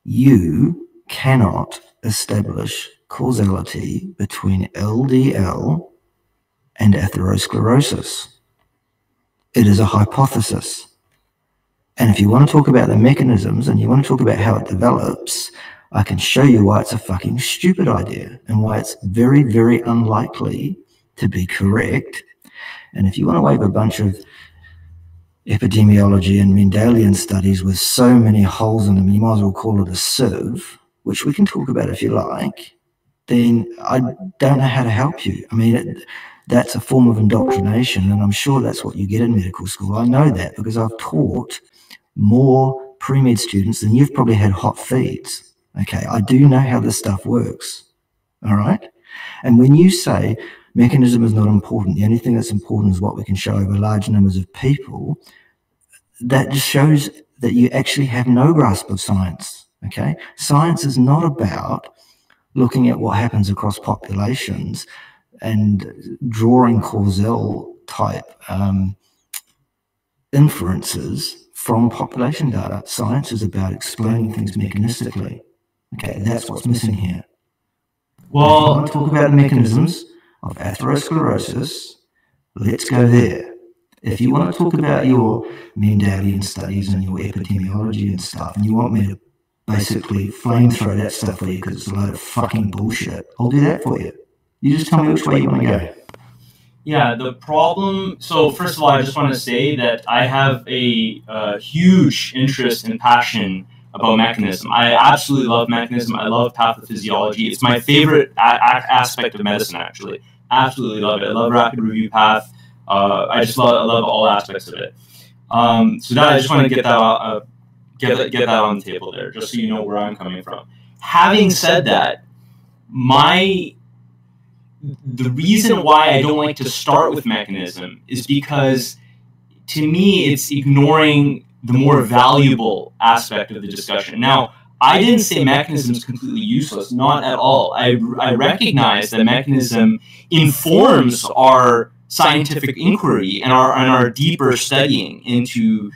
you cannot establish causality between LDL and atherosclerosis. It is a hypothesis. And if you want to talk about the mechanisms and you want to talk about how it develops, I can show you why it's a fucking stupid idea and why it's very, very unlikely to be correct. And if you want to wave a bunch of epidemiology and Mendelian studies with so many holes in them, you might as well call it a sieve, which we can talk about if you like, then I don't know how to help you. I mean, that's a form of indoctrination, and I'm sure that's what you get in medical school. I know that because I've taught more pre-med students than you've probably had hot feeds. Okay, I do know how this stuff works, all right? And when you say mechanism is not important, the only thing that's important is what we can show over large numbers of people, that just shows that you actually have no grasp of science, okay? Science is not about looking at what happens across populations and drawing causal type inferences from population data. Science is about explaining things mechanistically. Okay, that's what's missing here. Well, if you want to talk about the mechanisms of atherosclerosis, let's go there. If you want to talk about your Mendelian studies and your epidemiology and stuff, and you want me to basically flamethrow that stuff for you because it's a load of fucking bullshit, I'll do that for you. You just tell me which way you want to go. Yeah, the problem, so first of all, I just want to say that I have a huge interest and passion about mechanism. I absolutely love mechanism. I love pathophysiology. It's my favorite aspect of medicine, actually. Absolutely love it. I love rapid review path. I just love all aspects of it. So that I just want to get that get that on the table there, just so you know where I'm coming from. Having said that, the reason why I don't like to start with mechanism is because, to me, it's ignoring the more valuable aspect of the discussion. Now, I didn't say mechanism is completely useless, not at all. I recognize that mechanism informs our scientific inquiry and our deeper studying into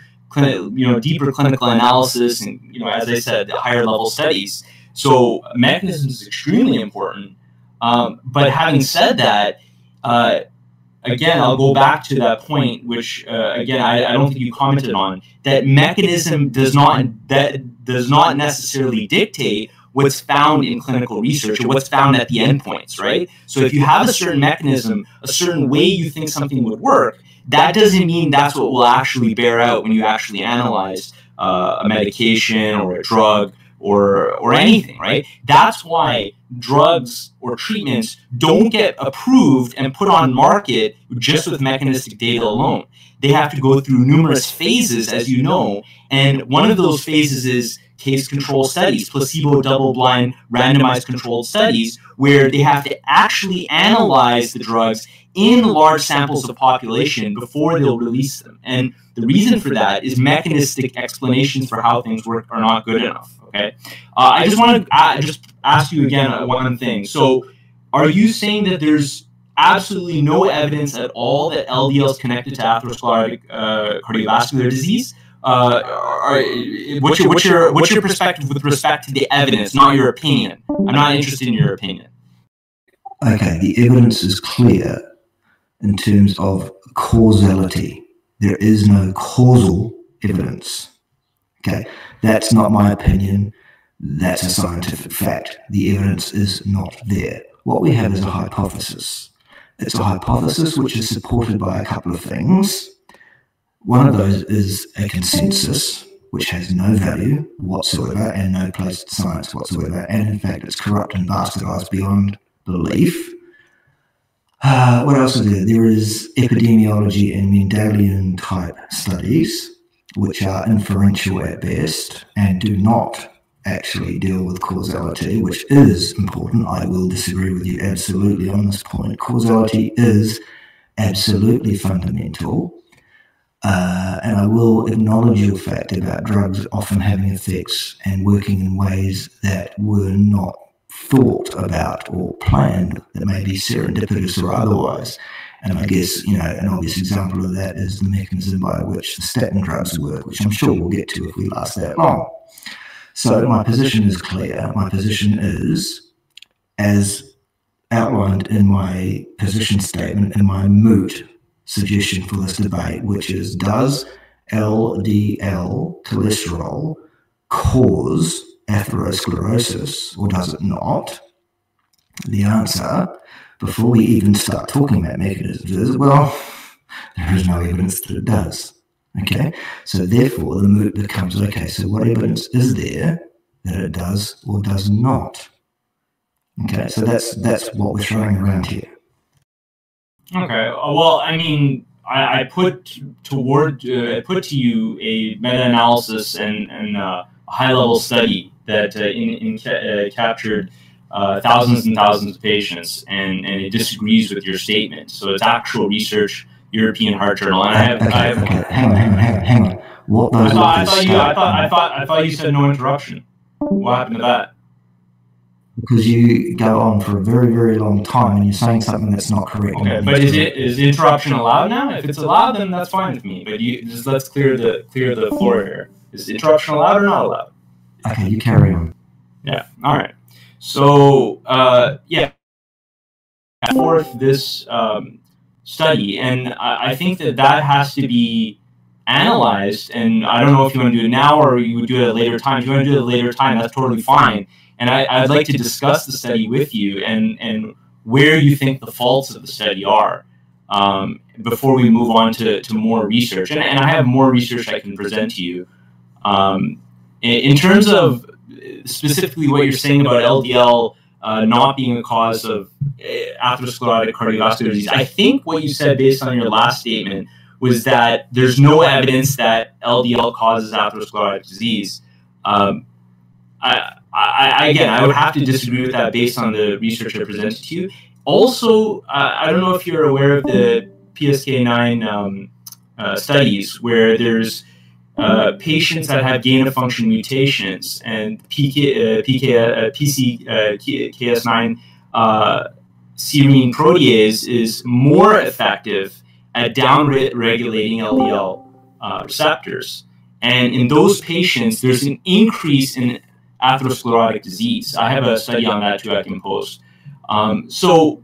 deeper clinical analysis and, as I said, higher level studies. So mechanism is extremely important. But having said that, again, I'll go back to that point, which again I don't think you commented on, that mechanism does not necessarily dictate what's found in clinical research or what's found at the endpoints, right? So if you have a certain mechanism, a certain way you think something would work, that doesn't mean that's what will actually bear out when you actually analyze a medication or a drug or anything, right? That's why drugs or treatments don't get approved and put on market just with mechanistic data alone. They have to go through numerous phases, as you know, and one of those phases is case control studies, placebo, double-blind, randomized controlled studies, where they have to actually analyze the drugs in large samples of population before they'll release them. And the reason for that is mechanistic explanations for how things work are not good enough. Okay, I just want to just ask you again one thing. So, are you saying that there's absolutely no evidence at all that LDL is connected to atherosclerotic cardiovascular disease? What's your perspective with respect to the evidence, not your opinion? I'm not interested in your opinion. Okay, the evidence is clear in terms of causality. There is no causal evidence. Okay, that's not my opinion. That's a scientific fact. The evidence is not there. What we have is a hypothesis. It's a hypothesis which is supported by a couple of things. One of those is a consensus, which has no value whatsoever and no place in science whatsoever. And in fact, it's corrupt and bastardized beyond belief. What else is there? There is epidemiology and Mendelian type studies, which are inferential at best and do not actually deal with causality, which is important. I will disagree with you absolutely on this point. Causality is absolutely fundamental. And I will acknowledge your fact about drugs often having effects and working in ways that were not thought about or planned, that may be serendipitous or otherwise. And I guess, you know, an obvious example of that is the mechanism by which the statin drugs work, which I'm sure we'll get to if we last that long. So my position is clear. My position is, as outlined in my position statement, in my moot suggestion for this debate, which is, does LDL cholesterol cause atherosclerosis or does it not? The answer, before we even start talking about mechanisms, is, well, there is no evidence that it does. Okay, so therefore the moot becomes, okay, so what evidence is there that it does or does not? Okay, so that's what we're throwing around here. Okay, well, I mean, I put to you a meta-analysis and a high-level study that captured thousands and thousands of patients, and it disagrees with your statement. So it's actual research, European Heart Journal. And Hang on. What I thought you said no interruption. What happened to that? Because you go on for a very, very long time and you're saying something that's not correct. Okay, but is interruption allowed now? If it's allowed, then that's fine with me. But let's clear the floor here. Is interruption allowed or not allowed? Okay, you carry on. Yeah. All right. So yeah, forth this study, and I think that has to be analyzed. And I don't know if you want to do it now or you would do it at a later time. If you want to do it at a later time, that's totally fine. And I'd like to discuss the study with you and where you think the faults of the study are before we move on to more research. And I have more research I can present to you. In terms of specifically what you're saying about LDL not being a cause of atherosclerotic cardiovascular disease, I think what you said based on your last statement was that there's no evidence that LDL causes atherosclerotic disease. Again, I would have to disagree with that based on the research I presented to you. Also, I don't know if you're aware of the PCSK9 studies where there's patients that have gain-of-function mutations, and PCSK9 serine protease is more effective at down-regulating LDL receptors. And in those patients, there's an increase in atherosclerotic disease. I have a study on that too I can post. So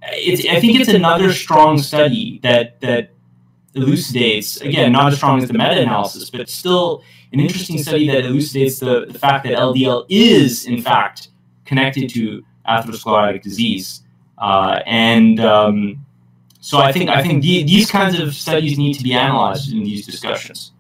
I think it's another strong study that elucidates, again, not as strong as the meta-analysis, but still an interesting study that elucidates the fact that LDL is, in fact, connected to atherosclerotic disease. So I think these kinds of studies need to be analyzed in these discussions.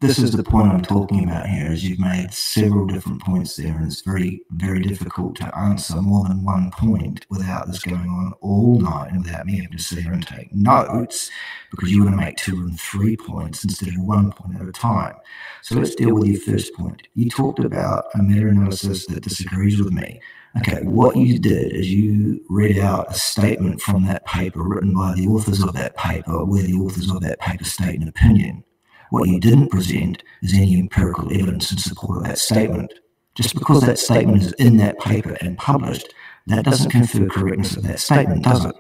This is the point I'm talking about here, is you've made several different points there, and it's very, very difficult to answer more than one point without this going on all night and without me having to sit here and take notes, because you want to make 2 and 3 points instead of 1 point at a time. So let's deal with your first point. You talked about a meta-analysis that disagrees with me. Okay, what you did is you read out a statement from that paper written by the authors of that paper, where the authors of that paper state an opinion. What you didn't present is any empirical evidence in support of that statement. Just because that statement is in that paper and published, that doesn't confer correctness of that statement, does it?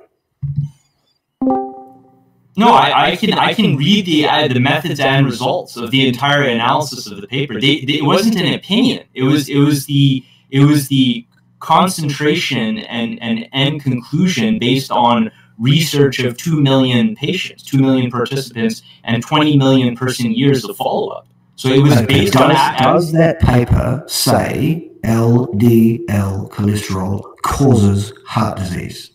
No, I can read the methods and results of the entire analysis of the paper. It wasn't an opinion. It was the concentration and end conclusion based on research of 2 million patients, 2 million participants, and 20 million person years of follow-up. So it was based on... Does that paper say LDL cholesterol causes heart disease?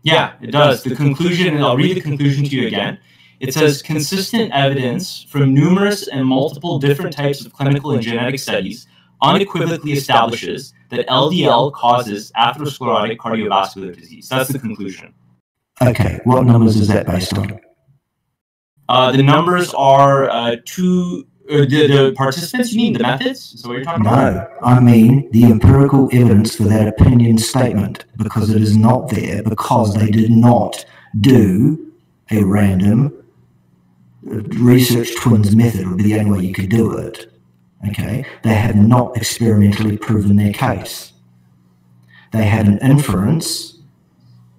Yeah, it does. The conclusion, and I'll read the conclusion to you again. It says, consistent evidence from numerous and multiple different types of clinical and genetic studies unequivocally establishes that LDL causes atherosclerotic cardiovascular disease. That's the conclusion. Okay, what numbers is that based on? The numbers are the participants, you mean the methods? Is that what you're talking about? No, I mean the empirical evidence for that opinion statement, because it is not there because they did not do a random research twins method would be the only way you could do it. Okay, they have not experimentally proven their case. They had an inference,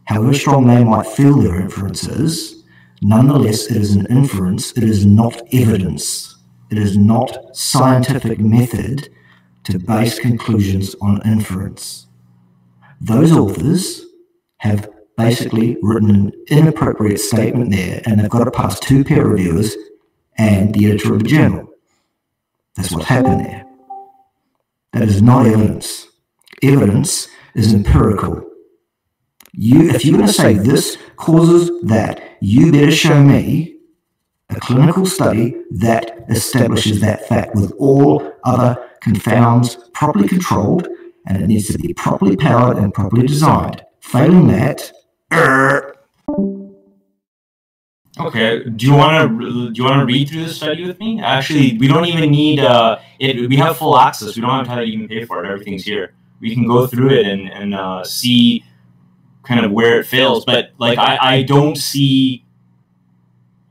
however strong they might feel their inference is, nonetheless it is an inference, it is not evidence. It is not scientific method to base conclusions on inference. Those authors have basically written an inappropriate statement there, and they've got to pass 2 peer reviewers and the editor of the journal. That's what happened there. That is not evidence. Evidence is empirical. If you're going to say this causes that, you better show me a clinical study that establishes that fact with all other confounds properly controlled, and it needs to be properly powered and properly designed. Failing that, Okay. Do you want to read through the study with me? Actually, we don't even need it. We have full access. We don't have to even pay for it. Everything's here. We can go through it and see kind of where it fails. But like, I don't see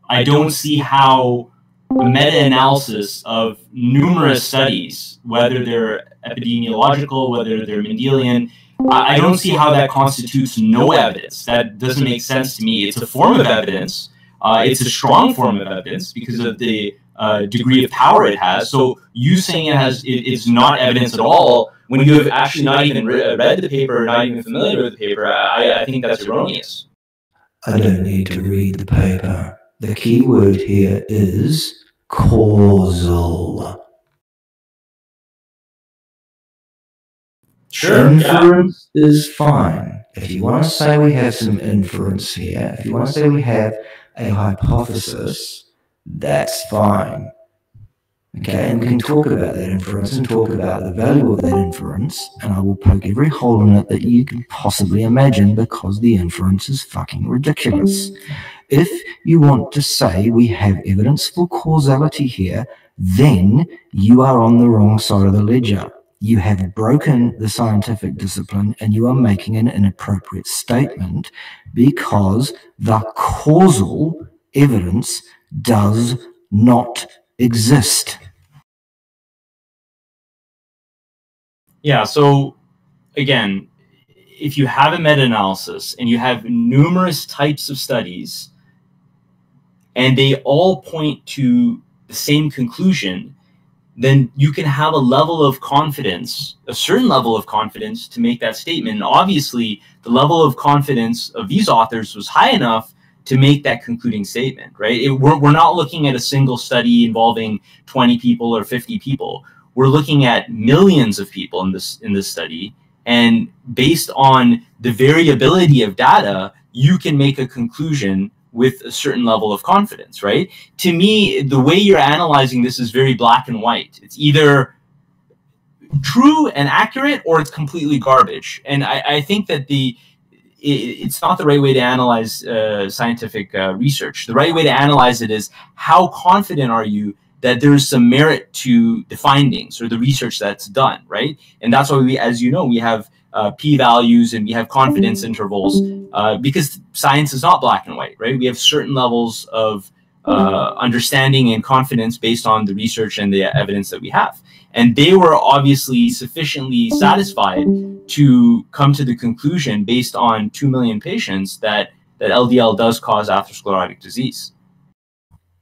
how the meta-analysis of numerous studies, whether they're epidemiological, whether they're Mendelian, I don't see how that constitutes no evidence. That doesn't make sense to me. It's a form of evidence. It's a strong form of evidence because of the degree of power it has. So you saying it's not evidence at all when you have actually not even read the paper, not even familiar with the paper, I think that's erroneous. I don't need to read the paper. The key word here is causal. Sure. Inference is fine. If you want to say we have some inference here, if you want to say we have a hypothesis, that's fine. Okay, and we can talk about that inference and talk about the value of that inference, and I will poke every hole in it that you can possibly imagine because the inference is fucking ridiculous. If you want to say we have evidence for causality here, then you are on the wrong side of the ledger. You have broken the scientific discipline and you are making an inappropriate statement because the causal evidence does not exist. Yeah, so again, if you have a meta-analysis and you have numerous types of studies and they all point to the same conclusion, then you can have a level of confidence, a certain level of confidence to make that statement. And obviously, the level of confidence of these authors was high enough to make that concluding statement, right? We're not looking at a single study involving 20 people or 50 people. We're looking at millions of people in this study, and based on the variability of data, you can make a conclusion with a certain level of confidence, right? To me, the way you're analyzing this is very black and white. It's either true and accurate, or it's completely garbage. And I think that it's not the right way to analyze scientific research. The right way to analyze it is, how confident are you that there is some merit to the findings or the research that's done, right? And that's why we, as you know, we have p-values and we have confidence intervals, because science is not black and white, right? We have certain levels of understanding and confidence based on the research and the evidence that we have. And they were obviously sufficiently satisfied to come to the conclusion, based on 2 million patients, that LDL does cause atherosclerotic disease.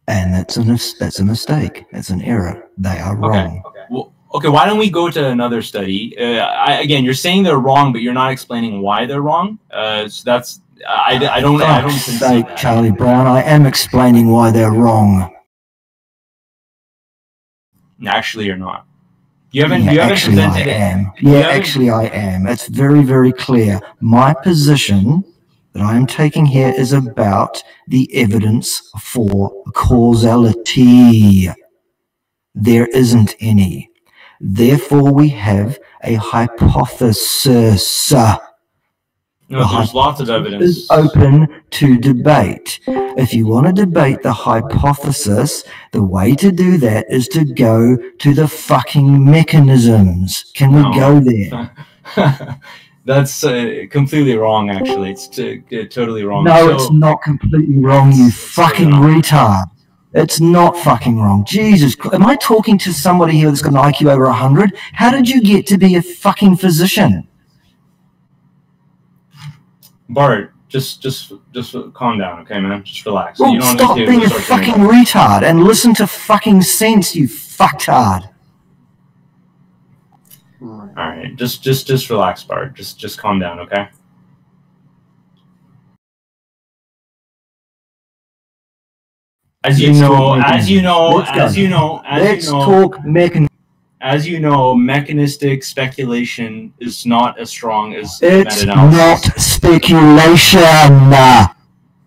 And that's a mistake. That's an error. They are wrong. Okay. Well, okay, why don't we go to another study? Again, you're saying they're wrong, but you're not explaining why they're wrong. So that's I don't concede that. Charlie Brown, I am explaining why they're wrong. Actually, you're not. You haven't Actually, I am. Yeah, actually, I am. It's very, very clear. My position that I am taking here is about the evidence for causality. There isn't any. Therefore, we have a hypothesis. No, there's lots of evidence. Is open to debate. If you want to debate the hypothesis, the way to do that is to go to the fucking mechanisms. Can we go there? That's completely wrong, actually. It's totally wrong. No, it's not completely wrong, you fucking retard. It's not fucking wrong. Jesus Christ. Am I talking to somebody here that's got an IQ over 100? How did you get to be a fucking physician? Bart, just calm down, okay, man? Just relax. Well, stop being a fucking retard and listen to fucking sense, you fucktard. All right, just relax, Bart. Just calm down, okay? As you know, mechanistic speculation is not as strong as it's not speculation.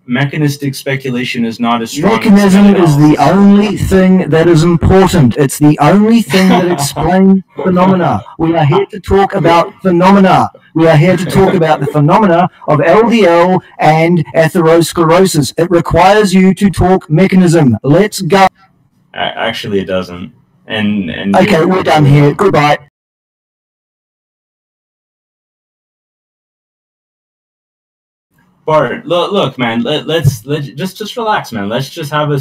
Mechanistic speculation is not as strong. Mechanism is the only thing that is important. It's the only thing that explains phenomena. We are here to talk about phenomena. We are here to talk about the phenomena of LDL and atherosclerosis. It requires you to talk mechanism. Let's go. Actually, it doesn't. And okay, we're done here. Goodbye. Bart, look, man. Let's just relax, man. Let's have a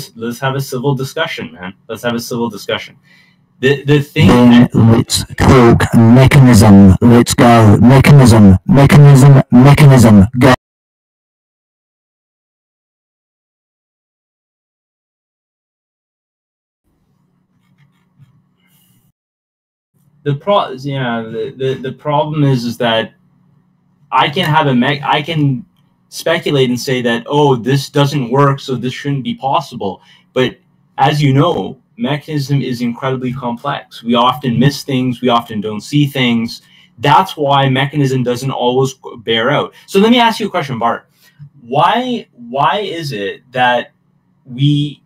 civil discussion, man. Let's have a civil discussion. The thing. Then let's talk mechanism. Let's go. Mechanism. Go. The problem is that I can speculate and say that, oh, this doesn't work, so this shouldn't be possible. But as you know, mechanism is incredibly complex. We often miss things. We often don't see things. That's why mechanism doesn't always bear out. So let me ask you a question, Bart. Why is it that we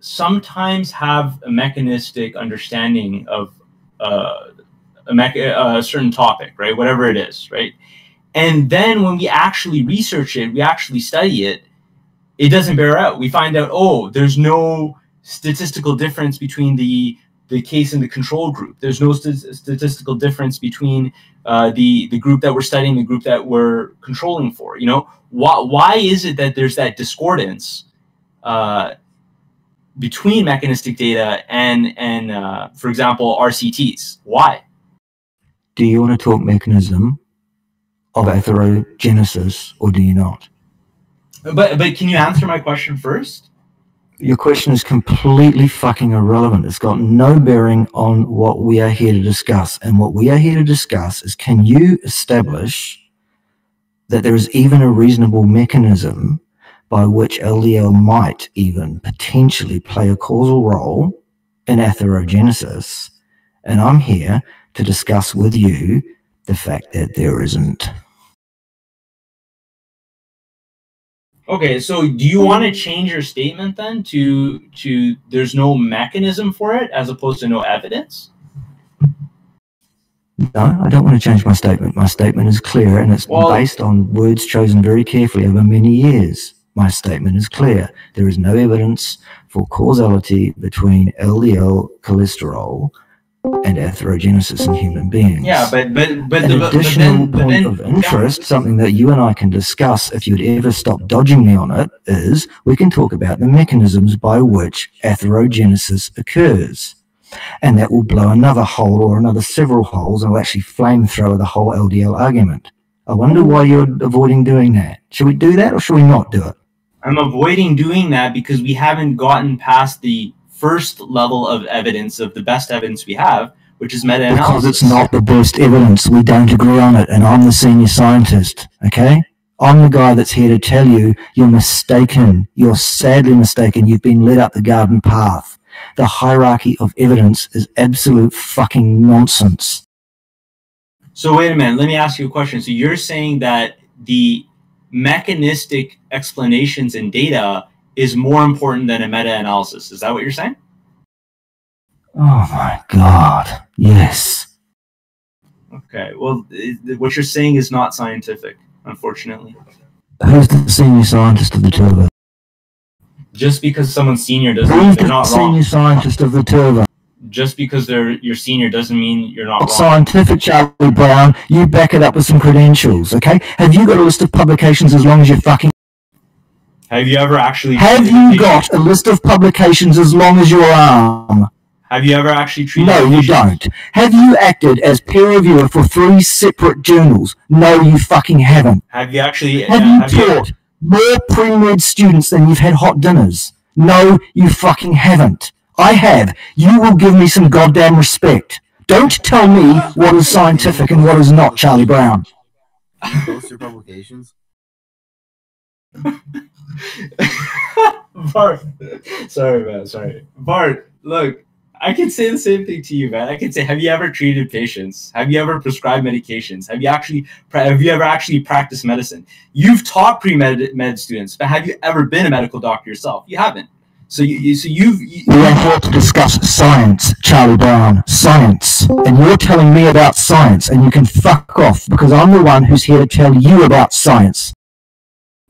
sometimes have a mechanistic understanding of a certain topic, right? Whatever it is, right? And then when we actually research it, we actually study it, it doesn't bear out. We find out, oh, there's no statistical difference between the case and the control group. There's no statistical difference between the group that we're studying, the group that we're controlling for. You know, why is it that there's that discordance between mechanistic data and for example, RCTs? Why? Do you want to talk mechanism of atherogenesis, or do you not? But can you answer my question first? Your question is completely fucking irrelevant. It's got no bearing on what we are here to discuss. And what we are here to discuss is, can you establish that there is even a reasonable mechanism by which LDL might even potentially play a causal role in atherogenesis, and I'm here to discuss with you the fact that there isn't. Okay, so do you want to change your statement then to there's no mechanism for it as opposed to no evidence? No, I don't want to change my statement. My statement is clear, and it's based on words chosen very carefully over many years. My statement is clear. There is no evidence for causality between LDL cholesterol and atherogenesis in human beings. Yeah, but an additional point of interest, something that you and I can discuss if you'd ever stop dodging me on it, is we can talk about the mechanisms by which atherogenesis occurs. And that will blow another hole or another several holes, and will actually flamethrower the whole LDL argument. I wonder why you're avoiding doing that. Should we do that or should we not do it? I'm avoiding doing that because we haven't gotten past the first level of evidence, of the best evidence we have, which is meta-analysis. Because it's not the best evidence. We don't agree on it, and I'm the senior scientist, okay? I'm the guy that's here to tell you you're mistaken. You're sadly mistaken. You've been led up the garden path. The hierarchy of evidence is absolute fucking nonsense. So wait a minute, let me ask you a question. So you're saying that the mechanistic explanations and data is more important than a meta-analysis. Is that what you're saying? Oh my God, yes. Okay, well, what you're saying is not scientific, unfortunately. Who's the senior scientist of the two of us? Just because someone's senior doesn't mean they're not wrong. Who's the senior scientist of the two of us? Just because they're your senior doesn't mean you're not wrong. Scientific, Charlie Brown. You back it up with some credentials, okay? Have you got a list of publications as long as you're fucking... Have you ever actually... Have you got a list of publications as long as your arm? Have you ever actually treated... No, you don't. Have you acted as peer reviewer for 3 separate journals? No, you fucking haven't. Have you actually... Have you taught more pre-med students than you've had hot dinners? No, you fucking haven't. I have. You will give me some goddamn respect. Don't tell me what is scientific and what is not, Charlie Brown. Post your publications? Bart, sorry, man, sorry. Bart, look, I can say the same thing to you, man. I can say, have you ever treated patients? Have you ever prescribed medications? Have you ever actually practiced medicine? You've taught pre-med students, but have you ever been a medical doctor yourself? You haven't. So you've... We are here to discuss science, Charlie Brown. Science. And you're telling me about science, and you can fuck off, because I'm the one who's here to tell you about science.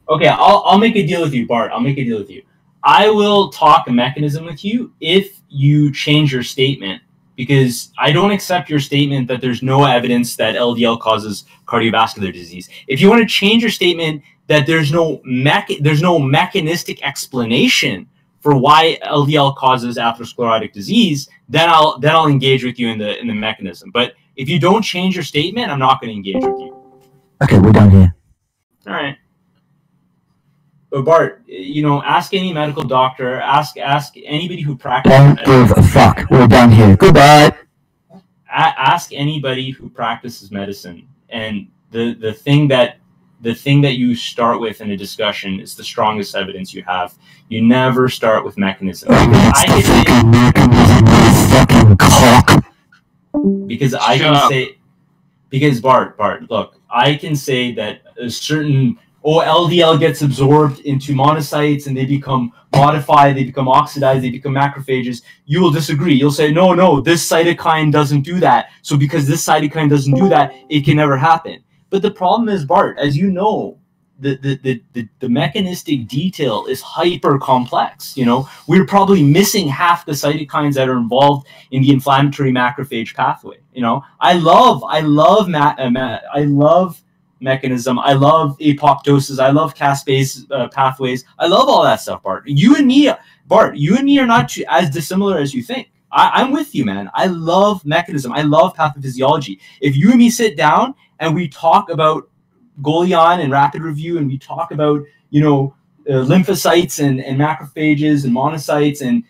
Okay, I'll make a deal with you, Bart. I'll make a deal with you. I will talk a mechanism with you if you change your statement, because I don't accept your statement that there's no evidence that LDL causes cardiovascular disease. If you want to change your statement that there's no mechanistic explanation for why LDL causes atherosclerotic disease, then I'll engage with you in the mechanism. But if you don't change your statement, I'm not going to engage with you. Okay, we're done here. All right. But Bart, ask any medical doctor, ask anybody who practices. Don't give a fuck. We're done here. Goodbye. Ask anybody who practices medicine, and the thing that you start with in a discussion is the strongest evidence you have. You never start with mechanism. Because Bart, look, I can say that a certain LDL gets absorbed into monocytes and they become modified, they become oxidized, they become macrophages. You will disagree. You'll say, no, this cytokine doesn't do that. So because this cytokine doesn't do that, it can never happen. But the problem is, Bart, as you know, the mechanistic detail is hyper complex. We're probably missing half the cytokines that are involved in the inflammatory macrophage pathway. I love mechanism. I love apoptosis. I love caspase pathways. I love all that stuff, Bart. You and me are not as dissimilar as you think. I'm with you, man. I love mechanism. I love pathophysiology. If you and me sit down and we talk about Golion and rapid review, and we talk about lymphocytes and macrophages and monocytes, and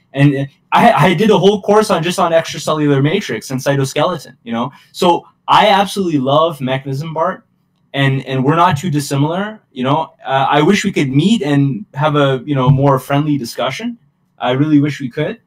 I did a whole course on extracellular matrix and cytoskeleton. So I absolutely love mechanism, Bart. and we're not too dissimilar. You know, I wish we could meet and have a more friendly discussion. I really wish we could.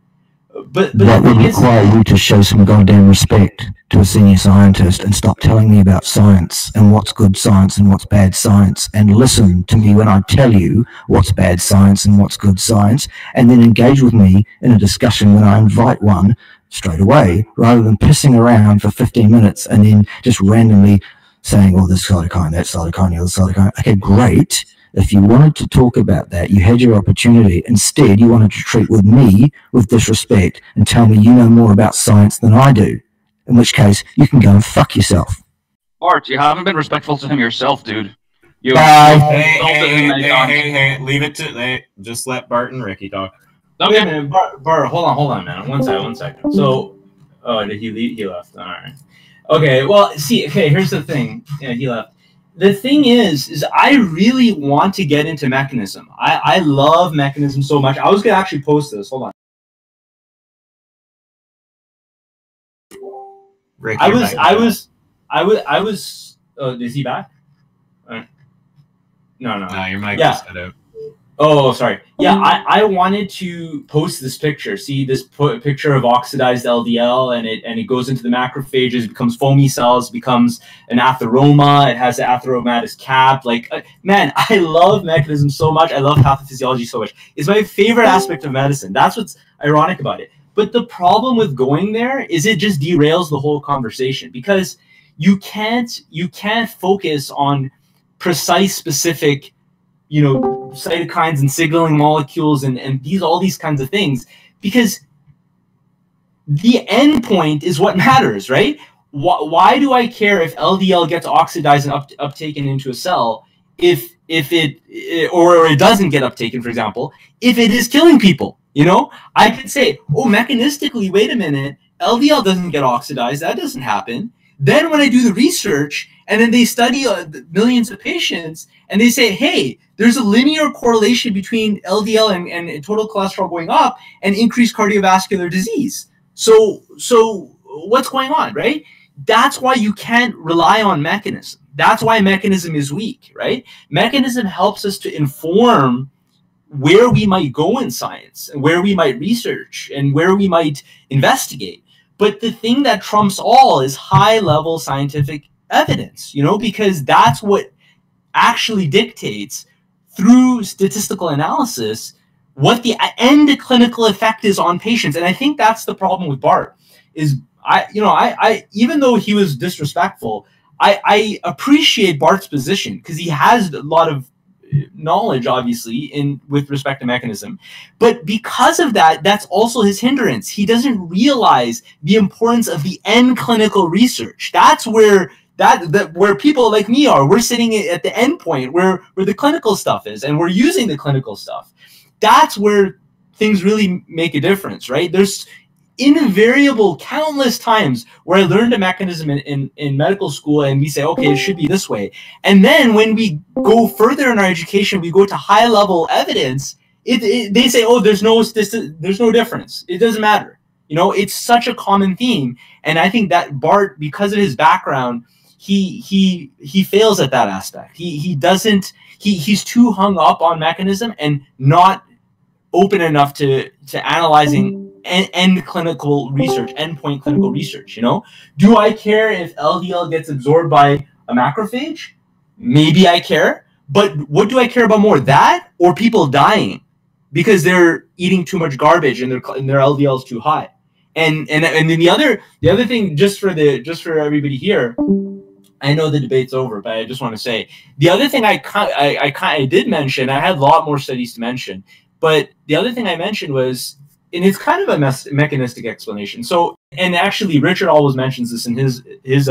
But that would require you to show some goddamn respect to a senior scientist and stop telling me about science and what's good science and what's bad science, and listen to me when I tell you what's bad science and what's good science, and then engage with me in a discussion when I invite one straight away, rather than pissing around for 15 minutes and then just randomly saying, oh, this cytokine, that cytokine, the other cytokine. Okay, great. If you wanted to talk about that, you had your opportunity. Instead, you wanted to treat with me with disrespect and tell me you know more about science than I do, in which case you can go and fuck yourself. Bart, you haven't been respectful to him yourself, dude. Hey, leave it to just let Bart and Ricky talk. Okay. Wait a minute, Bart, hold on, man. One second. So, did he leave? He left. All right. Okay, well, see, here's the thing. Yeah, he left. The thing is I really want to get into mechanism. I love mechanism so much. I was gonna actually post this. Hold on. Ricky, I was. Oh, is he back? No. No, your mic just cut out. Oh, sorry. Yeah, I wanted to post this picture. See this picture of oxidized LDL, and it goes into the macrophages, becomes foamy cells, becomes an atheroma. It has an atheromatous cap. Like, man, I love mechanism so much. I love pathophysiology so much. It's my favorite aspect of medicine. That's what's ironic about it. But the problem with going there is it just derails the whole conversation, because you can't focus on precise, specific, cytokines and signaling molecules and all these kinds of things, because the end point is what matters, right? Why do I care if LDL gets oxidized and uptaken into a cell if it doesn't get uptaken, for example, if it is killing people? I could say, oh, mechanistically, wait a minute, LDL doesn't get oxidized, that doesn't happen. Then when I do the research and then they study millions of patients and they say, hey, there's a linear correlation between LDL and total cholesterol going up and increased cardiovascular disease. So what's going on, right? That's why you can't rely on mechanism. That's why mechanism is weak, right? Mechanism helps us to inform where we might go in science and where we might research and where we might investigate. But the thing that trumps all is high-level scientific evidence, because that's what actually dictates through statistical analysis what the end clinical effect is on patients. And I think that's the problem with Bart. Is I even though he was disrespectful, I appreciate Bart's position because he has a lot of knowledge, obviously, with respect to mechanism, but because of that, that's also his hindrance. He doesn't realize the importance of the end clinical research. That's where where people like me are. We're sitting at the end point where the clinical stuff is, and we're using the clinical stuff. That's where things really make a difference, right? There's invariable countless times where I learned a mechanism in medical school and we say, okay, it should be this way. And then when we go further in our education, we go to high level evidence, they say, oh, there's no difference. It doesn't matter. It's such a common theme. And I think that Bart, because of his background, he fails at that aspect. He's too hung up on mechanism and not open enough to analyzing end clinical research, endpoint clinical research. Do I care if LDL gets absorbed by a macrophage? Maybe I care, but what do I care about more, that or people dying because they're eating too much garbage and their LDL is too high? And then the other thing, just for everybody here, I know the debate's over, but I just want to say the other thing I did mention. I had a lot more studies to mention, but the other thing I mentioned was, and it's kind of a mechanistic explanation. So, and actually, Richard always mentions this in his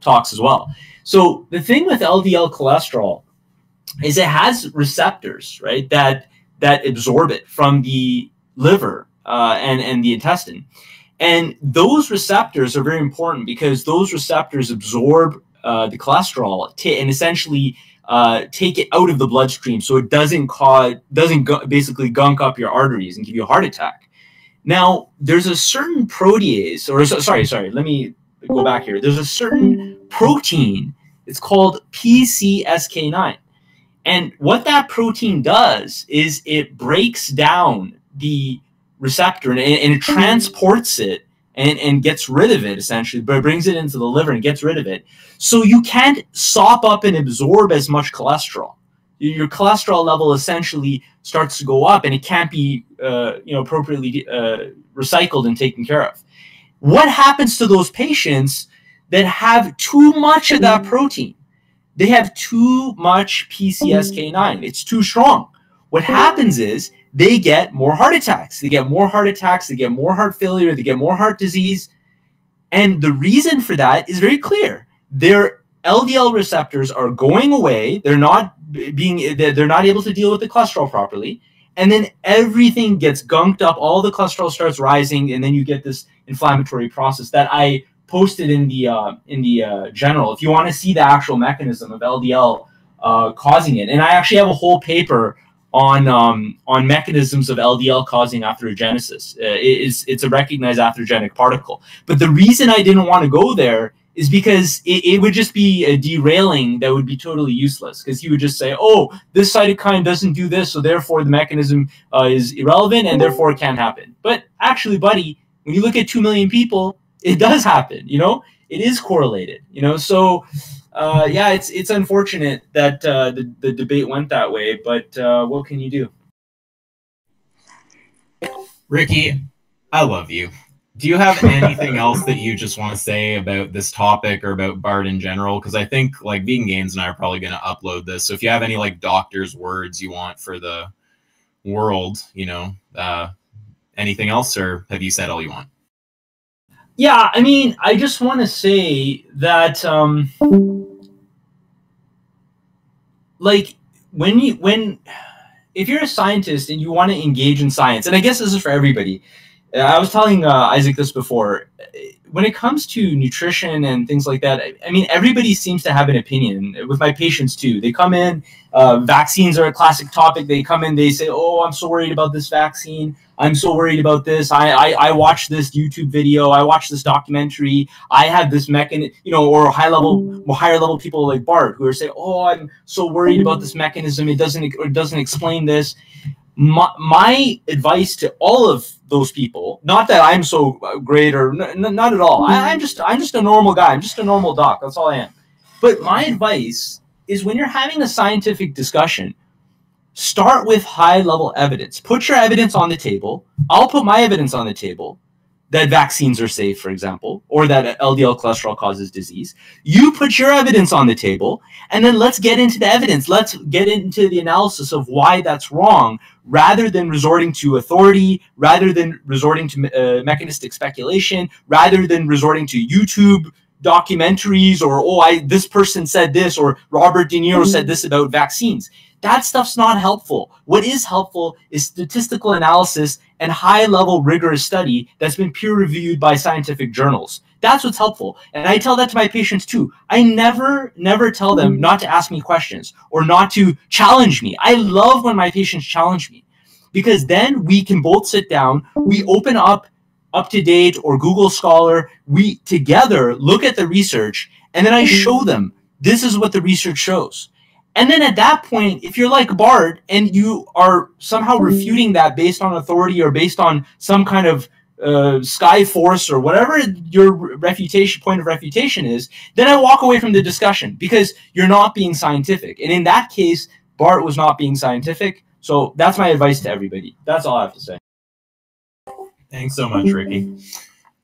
talks as well. So the thing with LDL cholesterol is it has receptors, right, that absorb it from the liver and the intestine. And those receptors are very important because those receptors absorb the cholesterol and essentially take it out of the bloodstream, so it doesn't basically gunk up your arteries and give you a heart attack. Now, there's a certain protease, or sorry, let me go back here. There's a certain protein It's called PCSK9. And what that protein does is it breaks down the receptor and it transports it and gets rid of it, essentially, but it brings it into the liver and gets rid of it. So you can't sop up and absorb as much cholesterol. Your cholesterol level essentially starts to go up, and it can't be appropriately recycled and taken care of. What happens to those patients that have too much of that protein? They have too much PCSK9. It's too strong. What happens is they get more heart attacks. They get more heart attacks. They get more heart failure. They get more heart disease. And the reason for that is very clear. Their LDL receptors are going away. They're not able to deal with the cholesterol properly. And then everything gets gunked up. All the cholesterol starts rising, and then you get this inflammatory process that I posted in the general. If you want to see the actual mechanism of LDL causing it, and I actually have a whole paper on mechanisms of LDL causing atherogenesis. It's a recognized atherogenic particle. But the reason I didn't want to go there is because it would just be a derailing that would be totally useless, because he would just say, oh, this cytokine doesn't do this, so therefore the mechanism is irrelevant and therefore it can't happen. But actually, buddy, when you look at 2 million people, it does happen, it is correlated, so yeah, it's unfortunate that the debate went that way, but what can you do? Ricky, I love you. Do you have anything else that you just want to say about this topic or about Bart in general? Because I think Vegan Gains and I are probably going to upload this. So if you have any doctor's words you want for the world, anything else, or have you said all you want? Yeah, I mean, I just want to say that if you're a scientist and you want to engage in science, and I guess this is for everybody. I was telling Isaac this before. When it comes to nutrition and things like that, I mean, everybody seems to have an opinion. With my patients too, they come in. Vaccines are a classic topic. They come in, they say, "Oh, I'm so worried about this vaccine. I'm so worried about this. I watched this YouTube video. I watched this documentary. I have this mechanism," or higher level people like Bart who are saying, "Oh, I'm so worried about this mechanism. It doesn't explain this." My advice to all of those people, not that I'm so great or not at all. I'm just a normal guy. I'm just a normal doc. That's all I am. But my advice is, when you're having a scientific discussion, start with high level evidence. Put your evidence on the table. I'll put my evidence on the table that vaccines are safe, for example, or that LDL cholesterol causes disease. You put your evidence on the table, and then let's get into the evidence. Let's get into the analysis of why that's wrong, rather than resorting to authority, rather than resorting to mechanistic speculation, rather than resorting to YouTube documentaries, or, this person said this, or Robert De Niro said this about vaccines. That stuff's not helpful. What is helpful is statistical analysis and high-level rigorous study that's been peer-reviewed by scientific journals. That's what's helpful. And I tell that to my patients too. I never tell them not to ask me questions or not to challenge me. I love when my patients challenge me, because then we can both sit down, we open up UpToDate or Google Scholar, we together look at the research, and then I show them, this is what the research shows. And then at that point, if you're like Bart and you are somehow refuting that based on authority or based on some kind of sky force or whatever your point of refutation is, then I walk away from the discussion, because you're not being scientific. And in that case, Bart was not being scientific. So that's my advice to everybody. That's all I have to say. Thanks so much, Ricky.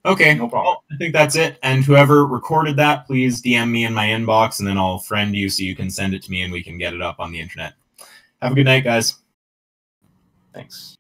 Okay, no problem. Well, I think that's it. And whoever recorded that, please DM me in my inbox, and then I'll friend you so you can send it to me and we can get it up on the internet. Have a good night, guys. Thanks.